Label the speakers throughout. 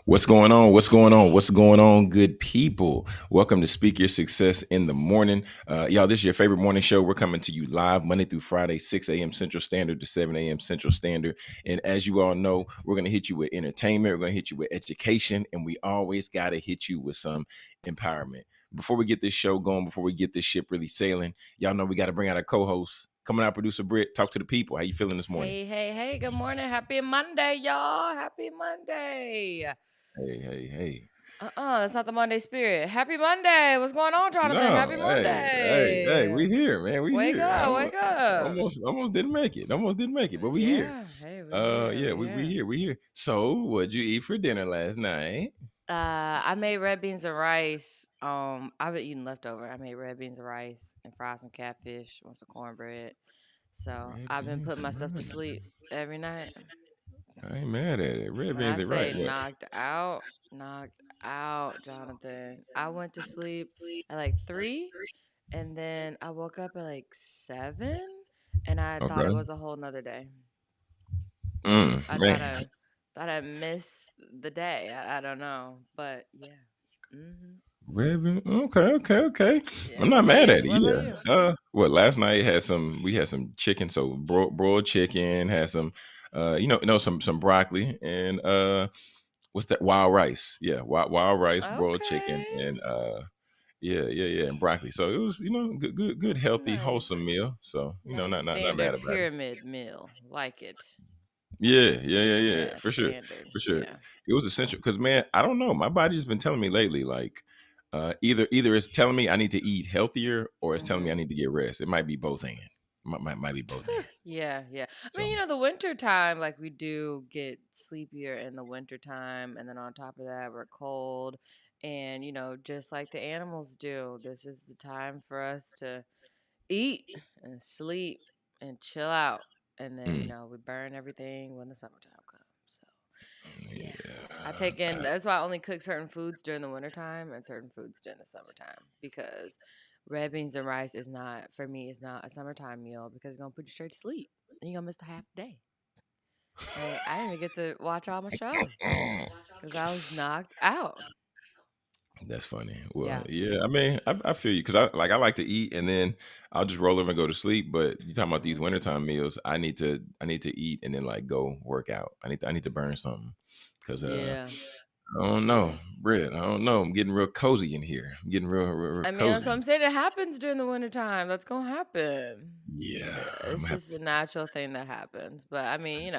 Speaker 1: What's going on? What's going on? What's going on, good people? Welcome to Speak Your Success in the Morning. Y'all, this is your favorite morning show. We're coming to you live Monday through Friday, 6 a.m. Central Standard to 7 a.m. Central Standard. And as you all know, we're going to hit you with entertainment. We're going to hit you with education. And we always got to hit you with some empowerment. Before we get this show going, before we get this ship really sailing, y'all know we got to bring out our co-host. Coming out, producer Britt. Talk to the people. How you feeling this morning?
Speaker 2: Hey, good morning. Happy Monday, y'all. Happy Monday.
Speaker 1: Hey.
Speaker 2: That's not the Monday spirit. Happy Monday. What's going on, Jonathan?
Speaker 1: No,
Speaker 2: Happy
Speaker 1: hey,
Speaker 2: Monday.
Speaker 1: we here, man. We
Speaker 2: Wake
Speaker 1: here.
Speaker 2: up, wake up.
Speaker 1: Almost didn't make it. Almost didn't make it, but we here.
Speaker 2: Yeah, hey, we're here.
Speaker 1: Yeah,
Speaker 2: We're
Speaker 1: we
Speaker 2: here.
Speaker 1: here. We here. So, what'd you eat for dinner last night?
Speaker 2: I made red beans and rice. I've been eating leftover. I made red beans and rice and fried some catfish, want some cornbread. So
Speaker 1: Red
Speaker 2: I've been
Speaker 1: beans
Speaker 2: putting
Speaker 1: and
Speaker 2: myself to
Speaker 1: rice.
Speaker 2: sleep every night.
Speaker 1: I ain't mad at it. Red
Speaker 2: When
Speaker 1: beans
Speaker 2: I
Speaker 1: ain't right.
Speaker 2: say
Speaker 1: What?
Speaker 2: knocked out, Jonathan. I went to sleep at like 3, and then I woke up at like 7, and I thought it
Speaker 1: Okay.
Speaker 2: was a whole nother day. I thought
Speaker 1: Man.
Speaker 2: I missed the day. I don't know, but yeah. hmm
Speaker 1: Red bean. Okay.
Speaker 2: Yeah.
Speaker 1: I'm
Speaker 2: What
Speaker 1: not
Speaker 2: about
Speaker 1: mad
Speaker 2: you?
Speaker 1: at it
Speaker 2: What about
Speaker 1: either.
Speaker 2: you?
Speaker 1: What last night we had some chicken, so broiled chicken, had some some broccoli and what's that? Wild rice. Yeah, wild rice, broiled chicken,
Speaker 2: Okay.
Speaker 1: and yeah, and broccoli. So it was, good, healthy, wholesome
Speaker 2: Nice.
Speaker 1: meal. So
Speaker 2: Nice
Speaker 1: not mad
Speaker 2: standard
Speaker 1: about it.
Speaker 2: pyramid meal. Like it.
Speaker 1: Yeah,
Speaker 2: Yeah,
Speaker 1: for sure,
Speaker 2: standard.
Speaker 1: for sure.
Speaker 2: Yeah.
Speaker 1: It was essential because, man, I don't know. My body's been telling me lately, like, either it's telling me I need to eat healthier or it's telling me I
Speaker 2: Mhm.
Speaker 1: need to get rest. It might be both and. Might be both and.
Speaker 2: Yeah. I
Speaker 1: So,
Speaker 2: mean, the winter time, like we do get sleepier in the winter time, and then on top of that, we're cold, and just like the animals do, this is the time for us to eat and sleep and chill out, and then
Speaker 1: mm,
Speaker 2: we burn everything when the summertime comes. So yeah, I
Speaker 1: yeah,
Speaker 2: take in. That's why I only cook certain foods during the wintertime and certain foods during the summertime because red beans and rice is not for me. It's not a summertime meal because it's gonna put you straight to sleep and you're gonna miss the half day. Like I didn't even get to watch all my shows because I was knocked out.
Speaker 1: that's funny. Well,
Speaker 2: Yeah.
Speaker 1: yeah, I mean, I feel you because I like to eat and then I'll just roll over and go to sleep. But you talking about these
Speaker 2: hmm
Speaker 1: wintertime meals? I need to eat and then like go work out. I need to burn something because
Speaker 2: Yeah.
Speaker 1: I don't know,
Speaker 2: Yeah.
Speaker 1: Britt. I don't know. I'm getting real cozy in here. I'm getting real
Speaker 2: I mean, that's what
Speaker 1: cozy.
Speaker 2: I'm saying. It happens during the wintertime. That's gonna happen.
Speaker 1: Yeah, I'm
Speaker 2: It's
Speaker 1: gonna have
Speaker 2: just a natural thing that happens. But I mean,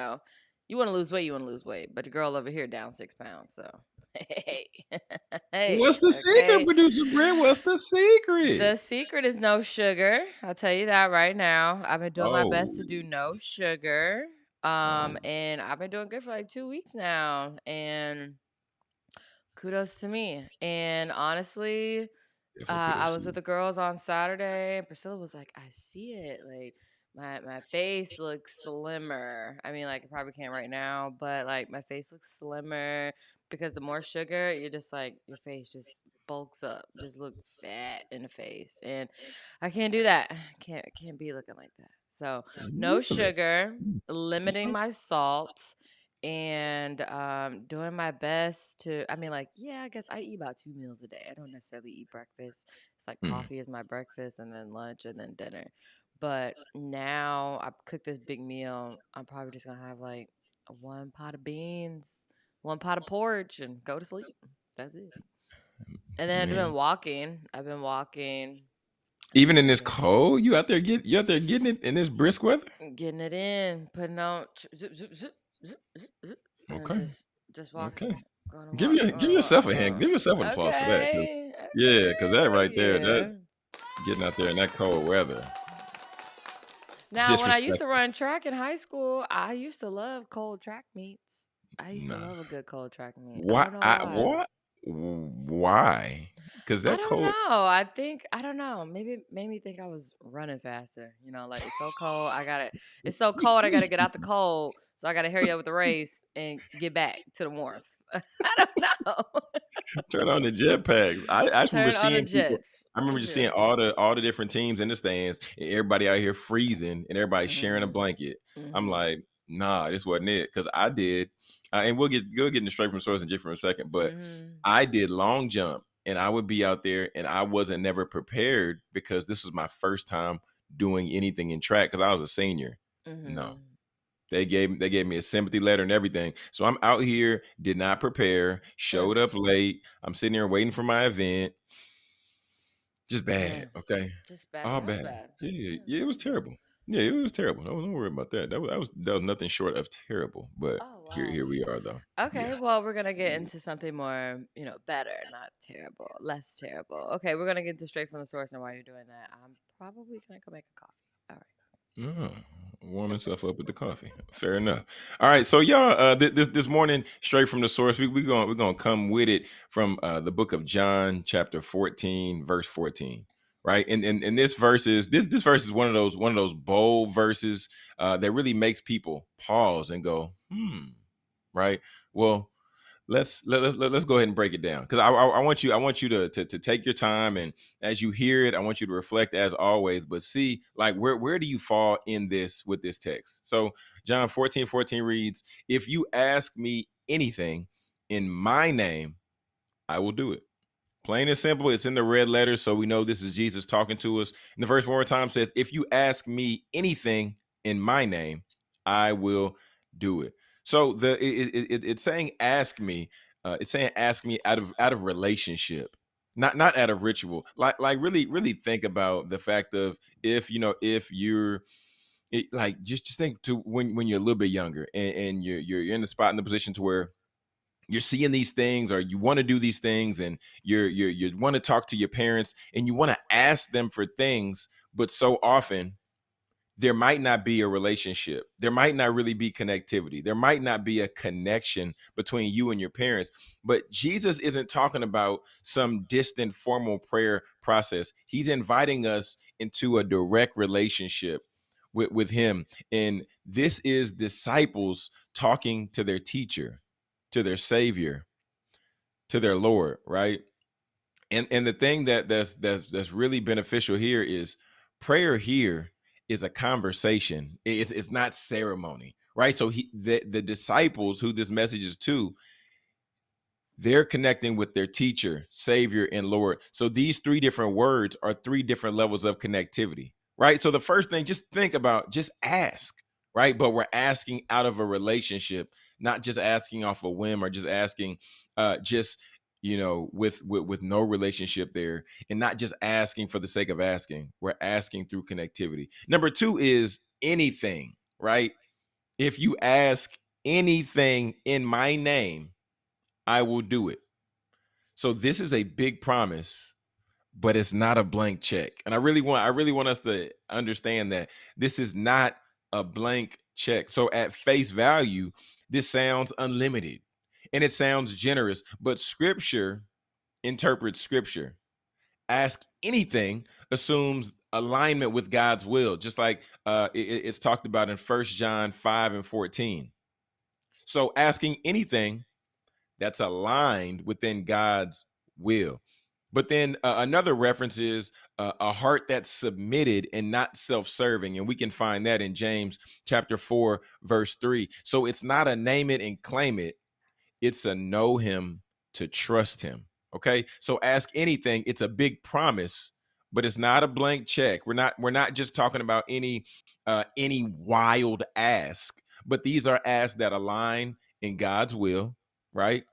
Speaker 2: you want to lose weight, you want to lose weight. But the girl over here down 6 pounds. So hey,
Speaker 1: What's
Speaker 2: hey,
Speaker 1: the secret,
Speaker 2: okay.
Speaker 1: producer Britt? What's the secret?
Speaker 2: The secret is no sugar. I'll tell you that right now. I've been doing my
Speaker 1: Oh,
Speaker 2: best to do no sugar.
Speaker 1: oh,
Speaker 2: And I've been doing good for like 2 weeks now. And kudos to me. And honestly,
Speaker 1: definitely kudos
Speaker 2: I
Speaker 1: to
Speaker 2: was
Speaker 1: you.
Speaker 2: with the girls on Saturday, and Priscilla was like, "I see it. Like my face looks slimmer. I mean, like I probably can't right now, but like my face looks slimmer because the more sugar, you're just like your face just bulks up, just look fat in the face, and I can't do that. Can't be looking like that. So no
Speaker 1: Really?
Speaker 2: sugar, limiting
Speaker 1: Okay.
Speaker 2: my salt and doing my best to, I mean, like, yeah, I guess I eat about 2 meals a day. I don't necessarily eat breakfast. It's like
Speaker 1: Mm.
Speaker 2: coffee is my breakfast and then lunch and then dinner. But now I cook this big meal. I'm probably just gonna have like one pot of beans, one pot of porridge, and go to sleep. That's it. And then
Speaker 1: Man,
Speaker 2: I've been walking
Speaker 1: even in this
Speaker 2: and
Speaker 1: cold, you out there getting it in this brisk weather.
Speaker 2: getting it in, putting on zip, zip, zip, zip, zip, zip, and
Speaker 1: Okay,
Speaker 2: just
Speaker 1: okay.
Speaker 2: walking, going to
Speaker 1: Give
Speaker 2: walk,
Speaker 1: you
Speaker 2: going
Speaker 1: give
Speaker 2: to walk.
Speaker 1: yourself a hand. Give yourself an applause for that. 'Cause
Speaker 2: Okay,
Speaker 1: yeah, because that
Speaker 2: okay,
Speaker 1: right there, that
Speaker 2: yeah.
Speaker 1: getting out there in that cold weather,
Speaker 2: Now, when I used to
Speaker 1: disrespectful.
Speaker 2: run track in high school, I used to love cold track meets. I used to
Speaker 1: Nah.
Speaker 2: love a good cold track meet. I
Speaker 1: Why?
Speaker 2: don't know why.
Speaker 1: What? Why? Because
Speaker 2: I
Speaker 1: that
Speaker 2: don't
Speaker 1: cold.
Speaker 2: know. I don't know. Maybe it made me think I was running faster. Like it's so cold. It's so cold. I gotta get out the cold. So I gotta hurry up with the race and get back to the warmth. I don't know.
Speaker 1: Turn on the jetpacks. I just remember
Speaker 2: Turn on the
Speaker 1: seeing people.
Speaker 2: jets.
Speaker 1: I remember just
Speaker 2: Yeah.
Speaker 1: seeing all the different teams in the stands and everybody out here freezing and everybody sharing a
Speaker 2: hmm
Speaker 1: blanket. I'm
Speaker 2: hmm
Speaker 1: like, nah, this wasn't it. Because I did. and we'll get into straight from source in just for a second. But
Speaker 2: Mhm.
Speaker 1: I did long jump, and I would be out there, and I wasn't never prepared because this was my first time doing anything in track because I was a senior. No,
Speaker 2: Mhm.
Speaker 1: they gave me a sympathy letter and everything. So I'm out here, did not prepare, showed
Speaker 2: Mm.
Speaker 1: up late. I'm sitting here waiting for my event. Just bad,
Speaker 2: Mm.
Speaker 1: okay?
Speaker 2: Just bad.
Speaker 1: All
Speaker 2: Sounds
Speaker 1: bad.
Speaker 2: bad.
Speaker 1: Yeah,
Speaker 2: Sounds
Speaker 1: yeah, it was
Speaker 2: very bad.
Speaker 1: terrible. Yeah, it was terrible. Don't worry about that. That was nothing short of terrible. But
Speaker 2: Oh
Speaker 1: here
Speaker 2: wow.
Speaker 1: here we are though.
Speaker 2: Okay,
Speaker 1: Yeah.
Speaker 2: well, we're gonna get into something more, better, not terrible, less terrible. Okay, we're gonna get into straight from the source, and while you're doing that, I'm probably gonna go make a coffee. All right.
Speaker 1: Oh, warm himself up with the coffee. Fair enough. All right, so y'all, this morning, straight from the source, we're gonna come with it from the book of John, chapter 14, verse 14. Right, and this verse is one of those bold verses that really makes people pause and go, right. Well, let's go ahead and break it down because I want you to take your time, and as you hear it I want you to reflect as always, but see like where do you fall in this with this text. So John 14:14 reads, if you ask me anything in my name, I will do it. Plain and simple. It's in the red letters, so we know this is Jesus talking to us. And the verse one more time says, if you ask me anything in my name, I will do it. So it's saying ask me. It's saying ask me out of relationship, not out of ritual. Like really think about the fact of if you're like just think to when you're a little bit younger, and you're in the spot in the position to where you're seeing these things or you want to do these things, and you want to talk to your parents and you want to ask them for things, but so often there might not be a relationship, there might not really be connectivity, there might not be a connection between you and your parents. But Jesus isn't talking about some distant formal prayer process. He's inviting us into a direct relationship with him, and this is disciples talking to their teacher, to their savior, to their Lord, right? And the thing that's really beneficial here is prayer here is a conversation. It's not ceremony, right? So the disciples who this message is to, they're connecting with their teacher, savior, and Lord. So these three different words are three different levels of connectivity, right? So the first thing, just think about, just ask, right? But we're asking out of a relationship, not just asking off a whim or just asking just with no relationship there, and not just asking for the sake of asking. We're asking through connectivity. Number two is anything, right? If you ask anything in my name, I will do it. So this is a big promise, but it's not a blank check. And I really want us to understand that this is not a blank check. So at face value, this sounds unlimited and it sounds generous, but scripture interprets scripture. Ask anything assumes alignment with God's will, just like it's talked about in First John 5 and 14. So asking anything that's aligned within God's will. But then another reference is a heart that's submitted and not self-serving, and we can find that in James chapter 4 verse 3. So it's not a name it and claim it, it's a know him to trust him. Okay, so ask anything. It's a big promise, but it's not a blank check. We're not just talking about any wild ask, but these are asks that align in God's will, right?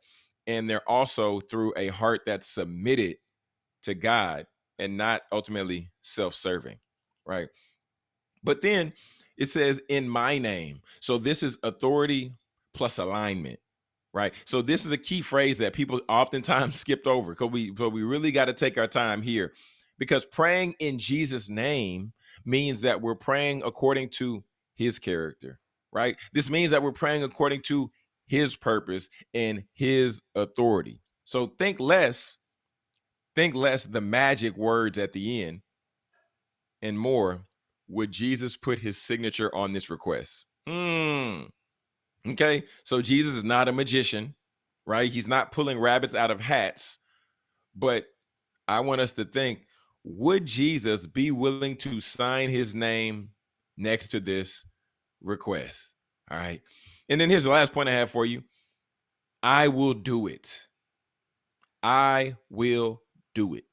Speaker 1: And they're also through a heart that's submitted to God and not ultimately self-serving, right? But then it says in my name. So this is authority plus alignment, right? So this is a key phrase that people oftentimes skipped over, but we really got to take our time here, because praying in Jesus' name means that we're praying according to his character, right? This means that we're praying according to his purpose and his authority. So think less the magic words at the end, and more, would Jesus put his signature on this request? Okay, so Jesus is not a magician, right? He's not pulling rabbits out of hats, but I want us to think, would Jesus be willing to sign his name next to this request? All right. And then here's the last point I have for you. I will do it. I will do it.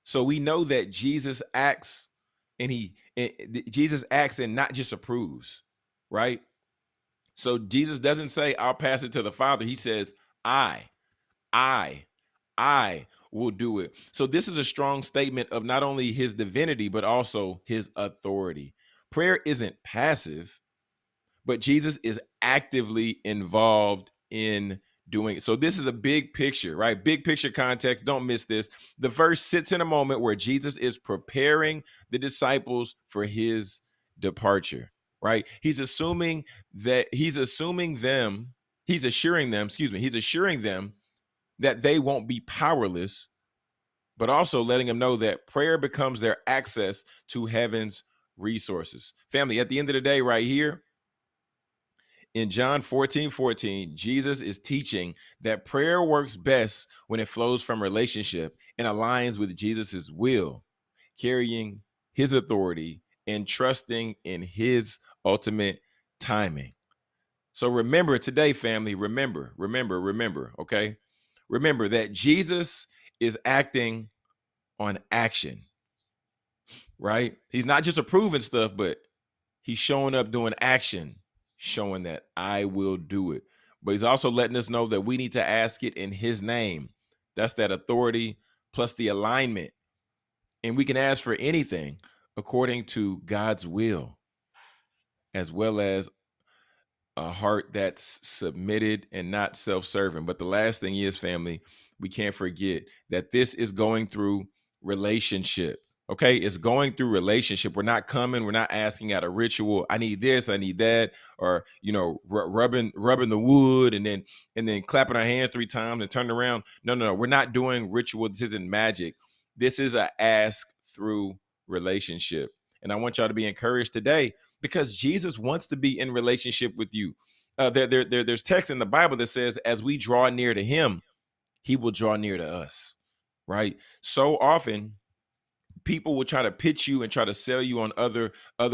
Speaker 1: So we know that Jesus acts Jesus acts and not just approves, right? So Jesus doesn't say, I'll pass it to the Father. He says, I, I, I will do it. So this is a strong statement of not only his divinity, but also his authority. Prayer isn't passive, but Jesus is actively involved in doing it. So this is a big picture, right? Big picture context. Don't miss this. The verse sits in a moment where Jesus is preparing the disciples for his departure, right? He's assuring them, he's assuring them that they won't be powerless, but also letting them know that prayer becomes their access to heaven's resources. Family, at the end of the day, right here, in John 14:14, Jesus is teaching that prayer works best when it flows from relationship and aligns with Jesus's will, carrying his authority and trusting in his ultimate timing. So remember today, family, remember, okay? Remember that Jesus is acting on action, right? He's not just approving stuff, but he's showing up doing action, showing that I will do it. But he's also letting us know that we need to ask it in his name. That's that authority plus the alignment. And we can ask for anything according to God's will, as well as a heart that's submitted and not self-serving. But the last thing is, family, we can't forget that this is going through relationship. Okay, it's going through relationship. We're not asking out a ritual. I need this, I need that, or rubbing the wood and then clapping our hands 3 times and turning around. No. We're not doing ritual. This isn't magic. This is a ask through relationship. And I want y'all to be encouraged today because Jesus wants to be in relationship with you. There's text in the Bible that says, as we draw near to him, he will draw near to us, right? So often people will try to pitch you and try to sell you on other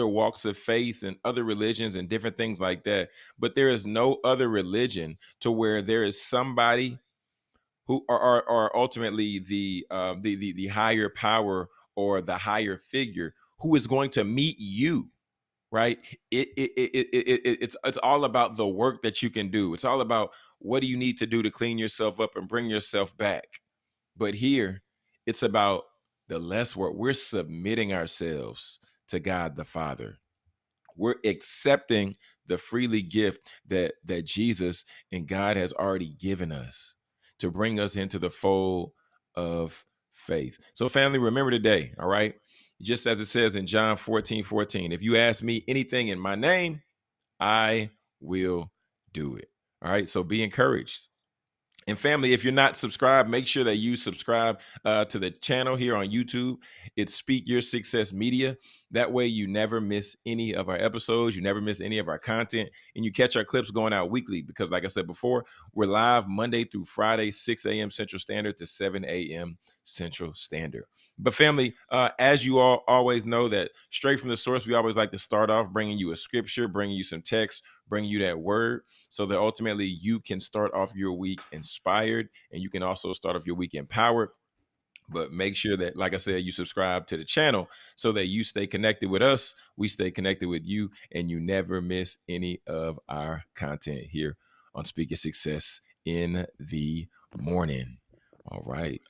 Speaker 1: walks of faith and other religions and different things like that. But there is no other religion to where there is somebody who are ultimately the higher power or the higher figure who is going to meet you, right? It's all about the work that you can do. It's all about what do you need to do to clean yourself up and bring yourself back. But here, it's about the less work. We're submitting ourselves to God the Father. We're accepting the freely gift that Jesus and God has already given us to bring us into the fold of faith. So, family, remember today, all right? Just as it says in John 14:14, if you ask me anything in my name, I will do it. All right. So be encouraged. And family, if you're not subscribed, make sure that you subscribe to the channel here on YouTube. It's Speak Your Success Media. That way you never miss any of our episodes. You never miss any of our content. And you catch our clips going out weekly because, like I said before, we're live Monday through Friday, 6 a.m. Central Standard to 7 a.m. Central Standard. But family, as you all always know that straight from the source, we always like to start off bringing you a scripture, bringing you some text, bringing you that word so that ultimately you can start off your week inspired and you can also start off your week empowered. But make sure that, like I said, you subscribe to the channel so that you stay connected with us, we stay connected with you, and you never miss any of our content here on Speak Your Success in the morning. All right.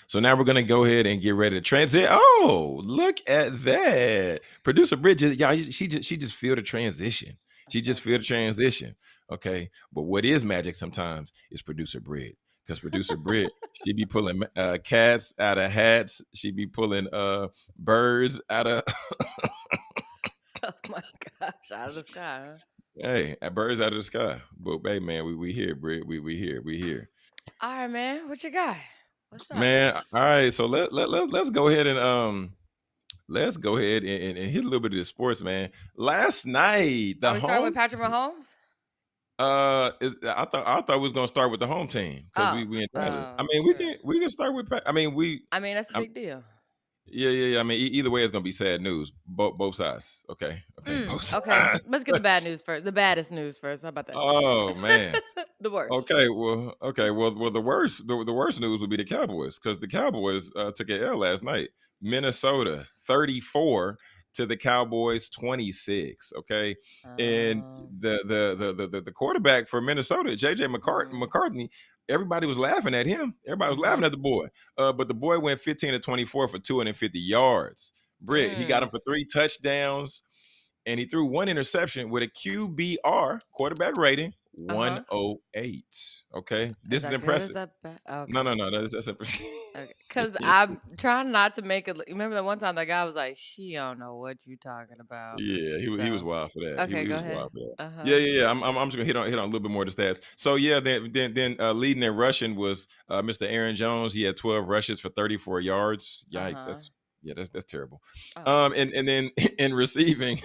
Speaker 1: So now we're gonna go ahead and get ready to transit. Oh, look at that. Producer Britt just, y'all, she just feel the transition. She just feel the transition. Okay. But what is magic sometimes is producer Britt. Because producer Britt, she be pulling cats out of hats. She be pulling birds out of
Speaker 2: Oh my gosh, out of the sky, huh?
Speaker 1: hey, birds out of the sky. But hey man, we here, Britt. We here.
Speaker 2: All right, man. What you got? What's up?
Speaker 1: Man, all right. So let's go ahead and let's go ahead and hit a little bit of the sports, man. Last night,
Speaker 2: Are
Speaker 1: the
Speaker 2: we starting with
Speaker 1: home
Speaker 2: Patrick Mahomes?
Speaker 1: I thought we was gonna start with the home team because
Speaker 2: Oh,
Speaker 1: we in Dallas. I mean,
Speaker 2: sure.
Speaker 1: we can start with I mean,
Speaker 2: I mean, that's a
Speaker 1: I,
Speaker 2: big deal.
Speaker 1: Yeah. I mean, either way, it's gonna be sad news. Both sides. Okay, both
Speaker 2: Okay,
Speaker 1: sides.
Speaker 2: let's get the bad news first. The baddest news first. How about that?
Speaker 1: Oh man.
Speaker 2: The worst.
Speaker 1: Okay. Well, the worst news would be the Cowboys because the Cowboys took an L last night. Minnesota 34 to the Cowboys 26. Okay, and
Speaker 2: Oh.
Speaker 1: the quarterback for Minnesota, JJ
Speaker 2: Mhm.
Speaker 1: McCartney, everybody was laughing at him. Everybody was laughing
Speaker 2: Mhm.
Speaker 1: at the boy. But the boy went 15 to 24 for 250 yards. Britt, he got him
Speaker 2: Mm.
Speaker 1: for 3 touchdowns and he threw one interception with a QBR quarterback rating
Speaker 2: Uh-huh.
Speaker 1: 108. Okay,
Speaker 2: Is
Speaker 1: this is
Speaker 2: that good? Is
Speaker 1: impressive.
Speaker 2: that bad?
Speaker 1: No,
Speaker 2: Okay.
Speaker 1: no, no, that's impressive.
Speaker 2: Okay. Because I'm trying not to make it. Remember the one time that guy was like, "She don't know what you talking about."
Speaker 1: Yeah, he was
Speaker 2: So,
Speaker 1: wild for that. He,
Speaker 2: okay,
Speaker 1: he
Speaker 2: go
Speaker 1: was
Speaker 2: ahead.
Speaker 1: wild for that.
Speaker 2: Uh
Speaker 1: Yeah,
Speaker 2: huh.
Speaker 1: yeah, yeah. I'm just gonna hit on a little bit more of the stats. So yeah, then leading in rushing was Mr. Aaron Jones. He had 12 rushes for 34 yards.
Speaker 2: Uh
Speaker 1: Yikes,
Speaker 2: huh.
Speaker 1: that's terrible.
Speaker 2: Oh.
Speaker 1: And then in receiving,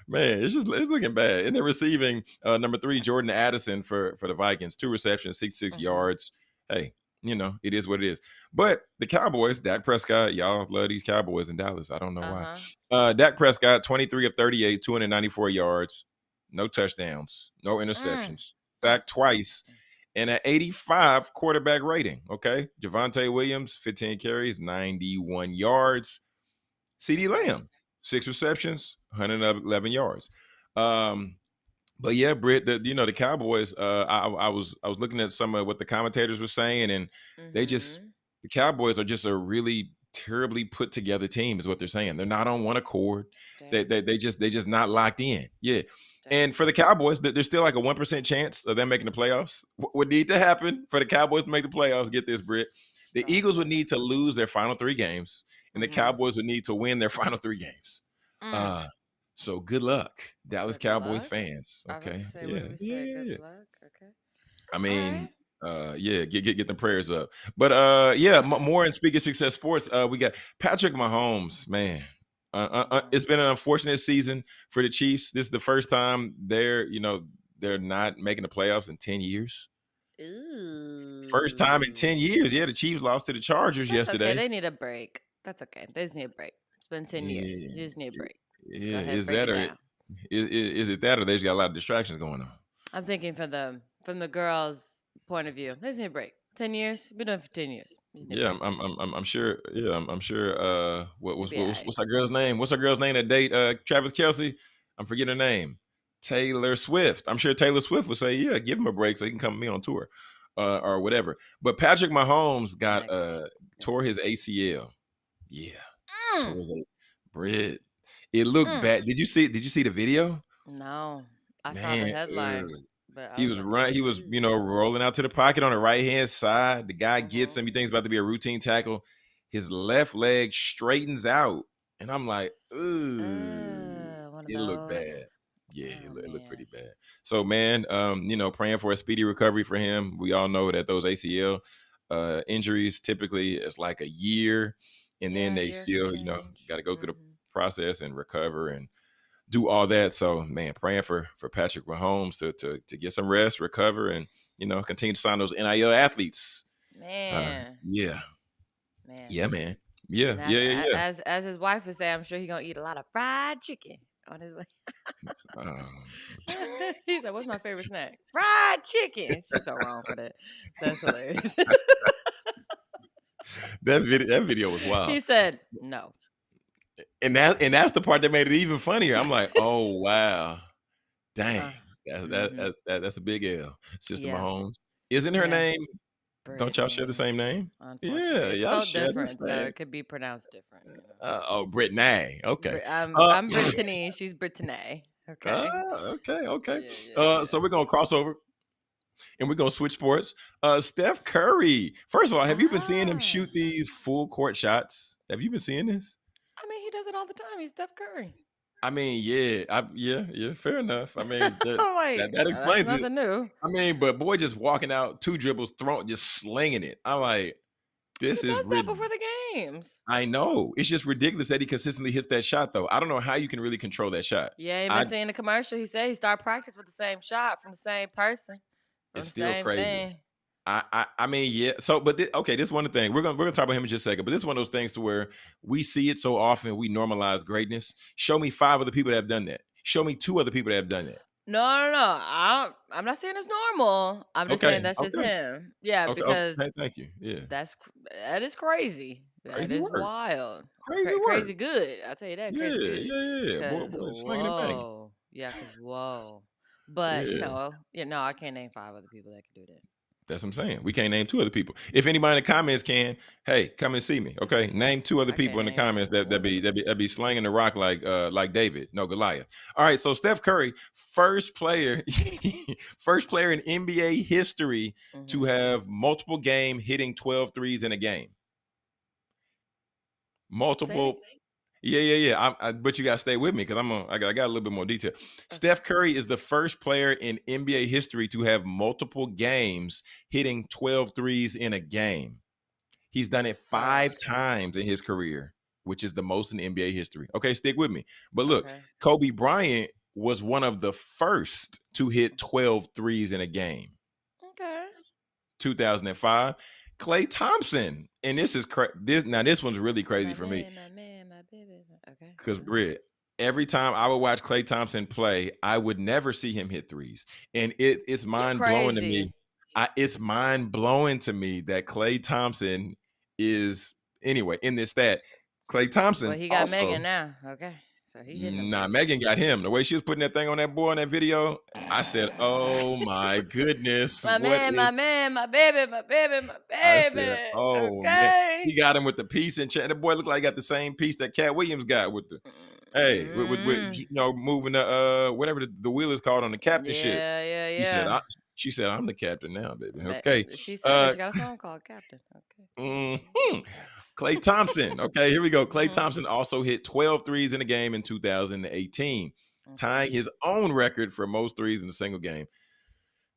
Speaker 1: man, it's looking bad. And then receiving, number 3, Jordan Addison for the Vikings, 2 receptions, 66
Speaker 2: Mhm.
Speaker 1: yards. Hey, it is what it is. But the Cowboys, Dak Prescott, y'all love these Cowboys in Dallas. I don't know
Speaker 2: Uh
Speaker 1: why.
Speaker 2: huh.
Speaker 1: Dak Prescott, 23 of 38, 294 yards, no touchdowns, no
Speaker 2: Mm.
Speaker 1: interceptions,
Speaker 2: Mm.
Speaker 1: sacked twice, and an 85 quarterback rating. Okay. Javante Williams, 15 carries, 91 yards. CD
Speaker 2: Okay.
Speaker 1: Lamb, 6 receptions, 111 yards. Um, but yeah, Britt, the Cowboys. I was looking at some of what the commentators were saying, and they just
Speaker 2: Mhm.
Speaker 1: the Cowboys are just a really terribly put together team, is what they're saying. They're not on one accord.
Speaker 2: Damn.
Speaker 1: They just not locked in. Yeah, and
Speaker 2: Damn.
Speaker 1: for the Cowboys, there's still like a 1% chance of them making the playoffs. What would need to happen for the Cowboys to make the playoffs? Get this, Britt. The Eagles would
Speaker 2: Struggle.
Speaker 1: need to lose their final 3 games, and the
Speaker 2: Mhm.
Speaker 1: Cowboys would need to win their final 3 games.
Speaker 2: Mm.
Speaker 1: Uh, so good luck, Dallas
Speaker 2: Good
Speaker 1: Cowboys
Speaker 2: luck.
Speaker 1: fans.
Speaker 2: I was about
Speaker 1: Okay.
Speaker 2: to say, what
Speaker 1: Yeah.
Speaker 2: do we say?
Speaker 1: Yeah.
Speaker 2: Good
Speaker 1: Yeah.
Speaker 2: luck. Okay.
Speaker 1: I
Speaker 2: All right.
Speaker 1: mean, yeah, get the prayers up. But yeah, more in Speaking Success Sports. We got Patrick Mahomes, man.
Speaker 2: Mhm.
Speaker 1: It's been an unfortunate season for the Chiefs. This is the first time they're not making the playoffs in 10 years. First time in 10
Speaker 2: Ooh.
Speaker 1: years. Yeah, the Chiefs lost to the Chargers
Speaker 2: That's okay.
Speaker 1: yesterday.
Speaker 2: They need a break. That's okay. They just need a break. It's been 10 years.
Speaker 1: Yeah.
Speaker 2: You just need a break. Just go
Speaker 1: Yeah,
Speaker 2: ahead and
Speaker 1: is
Speaker 2: break
Speaker 1: that
Speaker 2: it
Speaker 1: or
Speaker 2: down.
Speaker 1: is it that or they just got a lot of distractions going on?
Speaker 2: I'm thinking from the girls' point of view. They just need a break. 10 years. Been doing it for 10 years. You just need a
Speaker 1: Yeah,
Speaker 2: break.
Speaker 1: I'm sure. Yeah, I'm sure.
Speaker 2: You'll be alright.
Speaker 1: What's our girl's name? What's our girl's name that date? Travis Kelsey. I'm forgetting her name. Taylor Swift. I'm sure Taylor Swift would say, "Yeah, give him a break so he can come with me on tour, or whatever." But Patrick Mahomes got
Speaker 2: Next season. Yeah.
Speaker 1: tore his ACL. Yeah,
Speaker 2: Mm,
Speaker 1: tore his Brit. It looked
Speaker 2: mm.
Speaker 1: bad. Did you see the video?
Speaker 2: No, I saw the
Speaker 1: Man,
Speaker 2: headline, but I
Speaker 1: he
Speaker 2: was
Speaker 1: was
Speaker 2: like,
Speaker 1: right. He was,
Speaker 2: ooh.
Speaker 1: rolling out to the pocket on the right hand side. The guy gets
Speaker 2: Mm-hmm.
Speaker 1: him. He thinks it's about to be a routine tackle. His left leg straightens out, and I'm like, ooh,
Speaker 2: One of
Speaker 1: it looked
Speaker 2: those.
Speaker 1: bad. Yeah,
Speaker 2: Oh
Speaker 1: it looked pretty
Speaker 2: man.
Speaker 1: bad. So, man, praying for a speedy recovery for him. We all know that those ACL injuries typically it's like a year, and then
Speaker 2: Yeah,
Speaker 1: they
Speaker 2: year some
Speaker 1: still,
Speaker 2: change.
Speaker 1: got to go through the
Speaker 2: Mm-hmm.
Speaker 1: process and recover and do all that. So, man, praying for Patrick Mahomes to get some rest, recover, and continue to sign those NIL athletes.
Speaker 2: Man,
Speaker 1: Yeah,
Speaker 2: man.
Speaker 1: yeah, man, yeah,
Speaker 2: And
Speaker 1: yeah, yeah, yeah.
Speaker 2: as his wife would say, I'm sure he gonna eat a lot of fried chicken on his way.
Speaker 1: Um,
Speaker 2: He said, "What's my favorite snack? Fried chicken." She's so wrong for that. That's hilarious.
Speaker 1: that video was wild,
Speaker 2: He said, "No."
Speaker 1: and that's the part that made it even funnier. I'm like, oh wow, dang,
Speaker 2: Uh, mm-hmm.
Speaker 1: that's a big L, Sister
Speaker 2: Yeah,
Speaker 1: Mahomes. Isn't her
Speaker 2: yeah.
Speaker 1: name? Don't y'all share the
Speaker 2: Brittany,
Speaker 1: same name?
Speaker 2: unfortunately,
Speaker 1: Yeah,
Speaker 2: it's
Speaker 1: y'all
Speaker 2: spelled
Speaker 1: share the
Speaker 2: different, so
Speaker 1: same.
Speaker 2: it could be pronounced different. You know.
Speaker 1: Oh, Brittany. Okay.
Speaker 2: I'm Brittany. She's Brittany. Okay.
Speaker 1: Okay.
Speaker 2: Yeah, yeah,
Speaker 1: So we're
Speaker 2: yeah.
Speaker 1: gonna cross over and we're gonna switch sports. Steph Curry. First of all, have you been seeing him
Speaker 2: Ah,
Speaker 1: shoot these full court shots? Have you been seeing this?
Speaker 2: I mean, he does it all the time. He's Steph Curry.
Speaker 1: I mean, yeah, yeah, fair enough. I mean,
Speaker 2: I'm
Speaker 1: that
Speaker 2: that's
Speaker 1: explains it.
Speaker 2: nothing new.
Speaker 1: I mean, but boy, just walking out 2 dribbles, throwing, just slinging it. I'm like,
Speaker 2: He
Speaker 1: this is
Speaker 2: does that before the games.
Speaker 1: I know it's just ridiculous that he consistently hits that shot, though. I don't know how you can really control that shot.
Speaker 2: Yeah, you been
Speaker 1: I
Speaker 2: seeing the commercial. He said he started practice with the same shot from the same person, from
Speaker 1: It's
Speaker 2: the
Speaker 1: still
Speaker 2: same
Speaker 1: crazy.
Speaker 2: thing.
Speaker 1: I mean, yeah. So, but okay, this is one of the things we're gonna talk about him in just a second. But this is one of those things to where we see it so often, we normalize greatness. Show me 5 other people that have done that. Show me 2 other people that have done that.
Speaker 2: No, no, no. I'm not saying it's normal. I'm just
Speaker 1: Okay,
Speaker 2: saying that's just
Speaker 1: okay,
Speaker 2: him. Yeah,
Speaker 1: okay, okay.
Speaker 2: because
Speaker 1: Thank you. Yeah,
Speaker 2: that is crazy. That
Speaker 1: crazy
Speaker 2: is
Speaker 1: work,
Speaker 2: wild.
Speaker 1: crazy work.
Speaker 2: Crazy good. I'll tell you that.
Speaker 1: Yeah,
Speaker 2: Crazy
Speaker 1: yeah,
Speaker 2: good.
Speaker 1: yeah, yeah. Boy,
Speaker 2: Cause
Speaker 1: boy, slinging and banging.
Speaker 2: whoa, yeah. Cause whoa. But
Speaker 1: Yeah.
Speaker 2: no, I can't name 5 other people that can do that.
Speaker 1: That's what I'm saying. We can't name 2 other people. If anybody in the comments can, hey, come and see me. Okay, name 2 other
Speaker 2: I
Speaker 1: people
Speaker 2: can't
Speaker 1: in the
Speaker 2: name
Speaker 1: comments that
Speaker 2: one.
Speaker 1: that be slanging the rock like David, no Goliath. All right, so Steph Curry, first player, first player in NBA history to
Speaker 2: Mm-hmm.
Speaker 1: have multiple game hitting 12 threes in a game.
Speaker 2: Say it.
Speaker 1: Multiple. Yeah, yeah, yeah. But you gotta stay with me because I got a little bit more detail.
Speaker 2: Okay.
Speaker 1: Steph Curry is the first player in NBA history to have multiple games hitting 12 threes in a game. He's done it
Speaker 2: Oh,
Speaker 1: 5
Speaker 2: okay.
Speaker 1: times in his career, which is the most in NBA history. Okay, stick with me. But look,
Speaker 2: Okay.
Speaker 1: Kobe Bryant was one of the first to hit 12 threes in a game.
Speaker 2: Okay.
Speaker 1: 2005. Klay Thompson, and this one's really crazy for me
Speaker 2: My man, my baby. Okay.
Speaker 1: because Britt, every time I would watch Klay Thompson play, I would never see him hit threes, and it's
Speaker 2: You
Speaker 1: mind blowing to me.
Speaker 2: crazy.
Speaker 1: It's mind blowing to me that Klay Thompson is anyway in this stat. Klay
Speaker 2: Well,
Speaker 1: Thompson
Speaker 2: he got
Speaker 1: also.
Speaker 2: Megan now. Okay. So he hitting them
Speaker 1: Nah,
Speaker 2: threes.
Speaker 1: Megan got him. The way she was putting that thing on that boy in that video, I said, "Oh my goodness,
Speaker 2: My
Speaker 1: what
Speaker 2: man, my
Speaker 1: is?"
Speaker 2: man, my baby, my baby, my
Speaker 1: I said,
Speaker 2: baby.
Speaker 1: "Oh man,"
Speaker 2: Okay.
Speaker 1: he got him with the piece and the boy looked like he got the same piece that Cat Williams got with the. Hey, with
Speaker 2: Mm,
Speaker 1: moving the whatever the wheel is called on the captainship.
Speaker 2: yeah, yeah,
Speaker 1: He said,
Speaker 2: yeah.
Speaker 1: she said, I'm the captain now, baby.
Speaker 2: But
Speaker 1: Okay.
Speaker 2: she said that
Speaker 1: Uh
Speaker 2: she got a song called Captain. Okay.
Speaker 1: mhm. Klay Thompson. Okay, here we go. Klay
Speaker 2: Mm-hmm.
Speaker 1: Thompson also hit 12 threes in a game in 2018,
Speaker 2: Okay.
Speaker 1: tying his own record for most threes in a single game.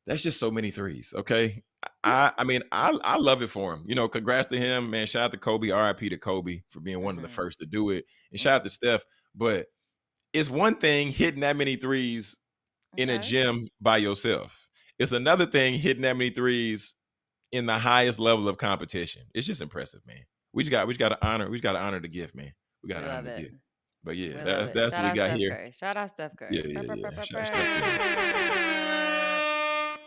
Speaker 1: That's just so many threes. Okay. I mean, I love it for him. Congrats to him, man. Shout out to Kobe, RIP to Kobe for being one of the
Speaker 2: Mm-hmm.
Speaker 1: first to do it. And shout out
Speaker 2: Mm-hmm.
Speaker 1: to Steph. But it's one thing hitting that many threes in a
Speaker 2: Okay.
Speaker 1: gym by yourself. It's another thing hitting that many threes in the highest level of competition. It's just impressive, man. We just got to honor the gift, man. We got
Speaker 2: We
Speaker 1: to honor
Speaker 2: love
Speaker 1: the
Speaker 2: it.
Speaker 1: gift. But yeah,
Speaker 2: We love
Speaker 1: that's
Speaker 2: it.
Speaker 1: that's what
Speaker 2: Shout
Speaker 1: we
Speaker 2: out
Speaker 1: got
Speaker 2: Steph
Speaker 1: here.
Speaker 2: Curry. Shout out Steph
Speaker 1: Yeah,
Speaker 2: Curry.
Speaker 1: yeah,
Speaker 2: Brr, brr, brr,
Speaker 1: yeah.
Speaker 2: brr,
Speaker 1: Steph Curry.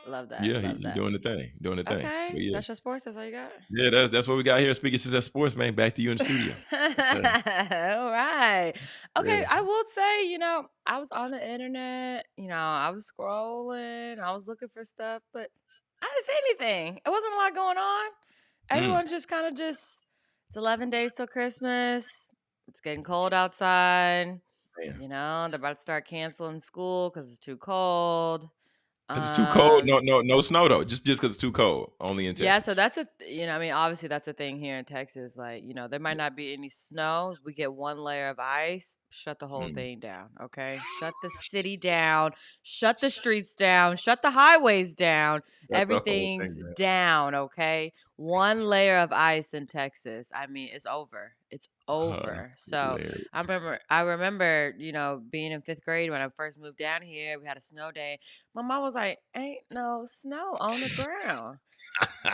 Speaker 2: Love that.
Speaker 1: Yeah,
Speaker 2: Love
Speaker 1: he
Speaker 2: that.
Speaker 1: doing the thing, doing the thing.
Speaker 2: Okay.
Speaker 1: But yeah,
Speaker 2: That's your sports. That's all you got.
Speaker 1: yeah, that's what we got here. Speaking success sports, man. Back to you in the studio. Okay.
Speaker 2: All right. Okay,
Speaker 1: Yeah.
Speaker 2: I would say, I was on the internet, I was scrolling, I was looking for stuff, but I didn't see anything. It wasn't a lot going on.
Speaker 1: Mm,
Speaker 2: Everyone just kind of it's 11 days till Christmas. It's getting cold outside.
Speaker 1: man.
Speaker 2: They're about to start canceling school because it's too cold.
Speaker 1: Because it's too cold.
Speaker 2: Um,
Speaker 1: No snow though. Just because it's too cold. Only in
Speaker 2: Yeah, so
Speaker 1: Texas.
Speaker 2: that's I mean, obviously that's a thing here in Texas. Like, there might
Speaker 1: Yeah.
Speaker 2: not be any snow. We get one layer of ice, shut the whole
Speaker 1: Mm.
Speaker 2: thing down, okay? Shut the city down, shut the streets down, shut the highways down.
Speaker 1: Got the whole
Speaker 2: Everything's
Speaker 1: thing down.
Speaker 2: down, okay? One layer of ice in Texas. I mean, it's over. It's over. So,
Speaker 1: Hilarious.
Speaker 2: I remember, being in 5th grade when I first moved down here, we had a snow day. My mom was like, "Ain't no snow on the ground."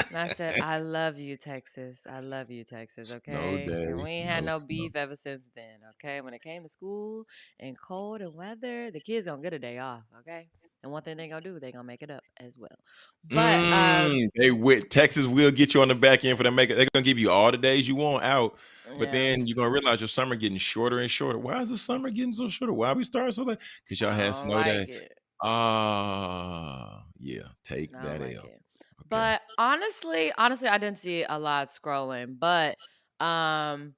Speaker 2: And I said, "I love you, Texas. I love you, Texas,
Speaker 1: Snow
Speaker 2: okay?" And
Speaker 1: day,
Speaker 2: we ain't had
Speaker 1: no
Speaker 2: no
Speaker 1: snow.
Speaker 2: beef ever since then, okay? When it came to school and cold and weather, the kids gonna get a day off, okay? And one thing they gonna do, they gonna make it up as well. But
Speaker 1: Texas will get you on the back end for them. They're gonna give you all the days you want out, but
Speaker 2: yeah,
Speaker 1: then you're gonna realize your summer getting shorter and shorter. Why is the summer getting so shorter? Why we starting so late? Because y'all had
Speaker 2: I don't
Speaker 1: snow day.
Speaker 2: like it.
Speaker 1: Ah, yeah. Take
Speaker 2: I don't
Speaker 1: that
Speaker 2: like
Speaker 1: L.
Speaker 2: it.
Speaker 1: Okay.
Speaker 2: But honestly, I didn't see a lot scrolling. But um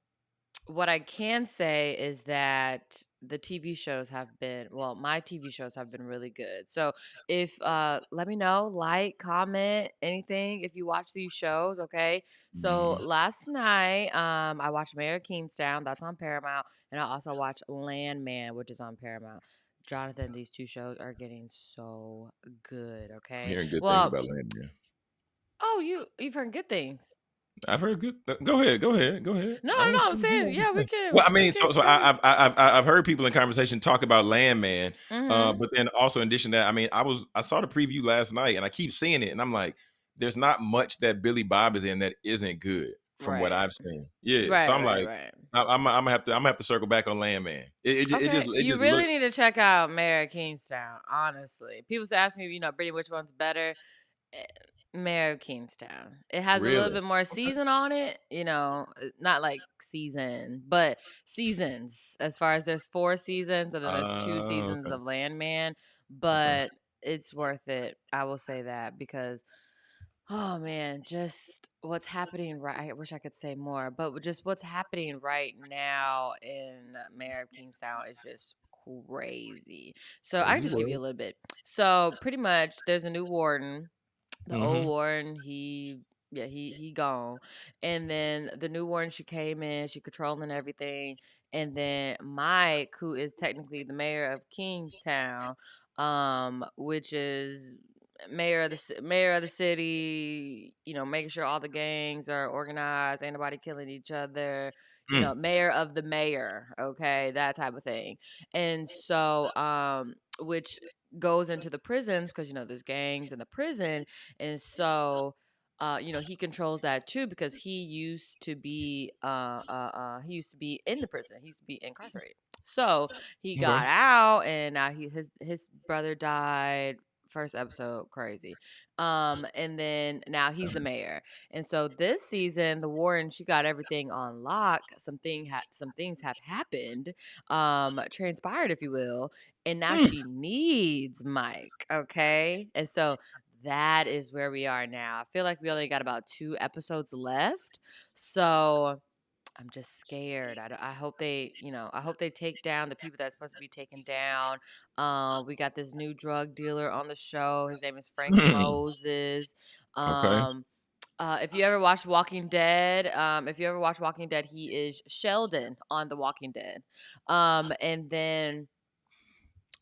Speaker 2: what I can say is that the TV shows have been well, my TV shows have been really good. So if let me know, like, comment, anything if you watch these shows, okay? So
Speaker 1: Mhm.
Speaker 2: last night, I watched Mayor of Kingstown, that's on Paramount, and I also watched Landman, which is on Paramount. Jonathan, these two shows are getting so good,
Speaker 1: I'm
Speaker 2: okay?
Speaker 1: hearing good things
Speaker 2: Well,
Speaker 1: about Landman.
Speaker 2: oh, you've heard good things.
Speaker 1: I've heard good. Go ahead. Go ahead. Go ahead.
Speaker 2: No,
Speaker 1: I
Speaker 2: no,
Speaker 1: want
Speaker 2: no.
Speaker 1: to
Speaker 2: I'm
Speaker 1: see what you
Speaker 2: saying,
Speaker 1: want to
Speaker 2: yeah, we
Speaker 1: say.
Speaker 2: can
Speaker 1: Well, I
Speaker 2: we
Speaker 1: mean,
Speaker 2: can
Speaker 1: so
Speaker 2: finish.
Speaker 1: I've heard people in conversation talk about Landman,
Speaker 2: Mm-hmm.
Speaker 1: but then also in addition to that, I mean, I saw the preview last night, and I keep seeing it, and I'm like, there's not much that Billy Bob is in that isn't good from what
Speaker 2: Right.
Speaker 1: I've seen. Yeah, so
Speaker 2: Right,
Speaker 1: I'm
Speaker 2: right,
Speaker 1: like,
Speaker 2: right.
Speaker 1: I'm gonna have to circle back on Landman.
Speaker 2: Okay,
Speaker 1: It
Speaker 2: you
Speaker 1: just
Speaker 2: really
Speaker 1: looks
Speaker 2: need to check out Mayor of Kingstown, honestly. People ask me, Brittany, which one's better? Eh, Mayor of Kingstown. It has a little
Speaker 1: really
Speaker 2: bit more
Speaker 1: okay.
Speaker 2: season on it, not like season, but seasons. As far as there's 4 seasons, and then there's 2 seasons
Speaker 1: Okay,
Speaker 2: of Landman,
Speaker 1: okay.
Speaker 2: but it's worth it. I will say that because oh man, just what's happening right. I wish I could say more, but just what's happening right now in Mayor of Kingstown is just crazy. So I can
Speaker 1: Crazy
Speaker 2: just give you
Speaker 1: world.
Speaker 2: a little bit. So pretty much, there's a new warden. The old
Speaker 1: Mm-hmm.
Speaker 2: warden, he gone, and then the new warden, she came in, she controlling everything, and then Mike, who is technically the mayor of Kingstown, which is mayor of the city, making sure all the gangs are organized, ain't nobody killing each other,
Speaker 1: Mm.
Speaker 2: mayor of the mayor, okay, that type of thing, and so which goes into the prisons because there's gangs in the prison, and so he controls that too because he used to be in the prison. He used to be incarcerated. So he
Speaker 1: Okay.
Speaker 2: got out, and now his brother died. First episode, crazy. And then now he's the mayor, and so this season, the warden, she got everything on lock. Some things have happened, transpired, if you will, and now
Speaker 1: Mm.
Speaker 2: she needs Mike. Okay, and so that is where we are now. I feel like we only got about 2 episodes left. So I'm just scared. I hope I hope they take down the people that's supposed to be taken down. We got this new drug dealer on the show. His name is Frank
Speaker 1: Mm.
Speaker 2: Moses.
Speaker 1: Okay.
Speaker 2: Um, if you ever watch Walking Dead, he is Sheldon on The Walking Dead. And then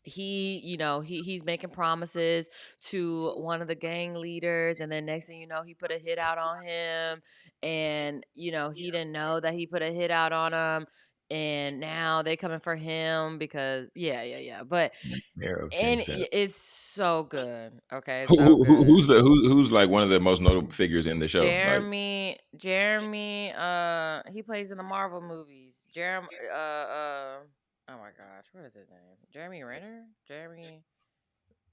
Speaker 2: he's making promises to one of the gang leaders, and then next thing you know, he put a hit out on him, and he didn't know that he put a hit out on him, and now they coming for him because yeah, but
Speaker 1: Mayor of
Speaker 2: and
Speaker 1: Kingstown.
Speaker 2: it's so good. Okay, it's so
Speaker 1: Who's
Speaker 2: good.
Speaker 1: who's like one of the most notable figures in the show? Like
Speaker 2: Jeremy, he plays in the Marvel movies. Oh my gosh, what is his name? Jeremy Renner? Jeremy.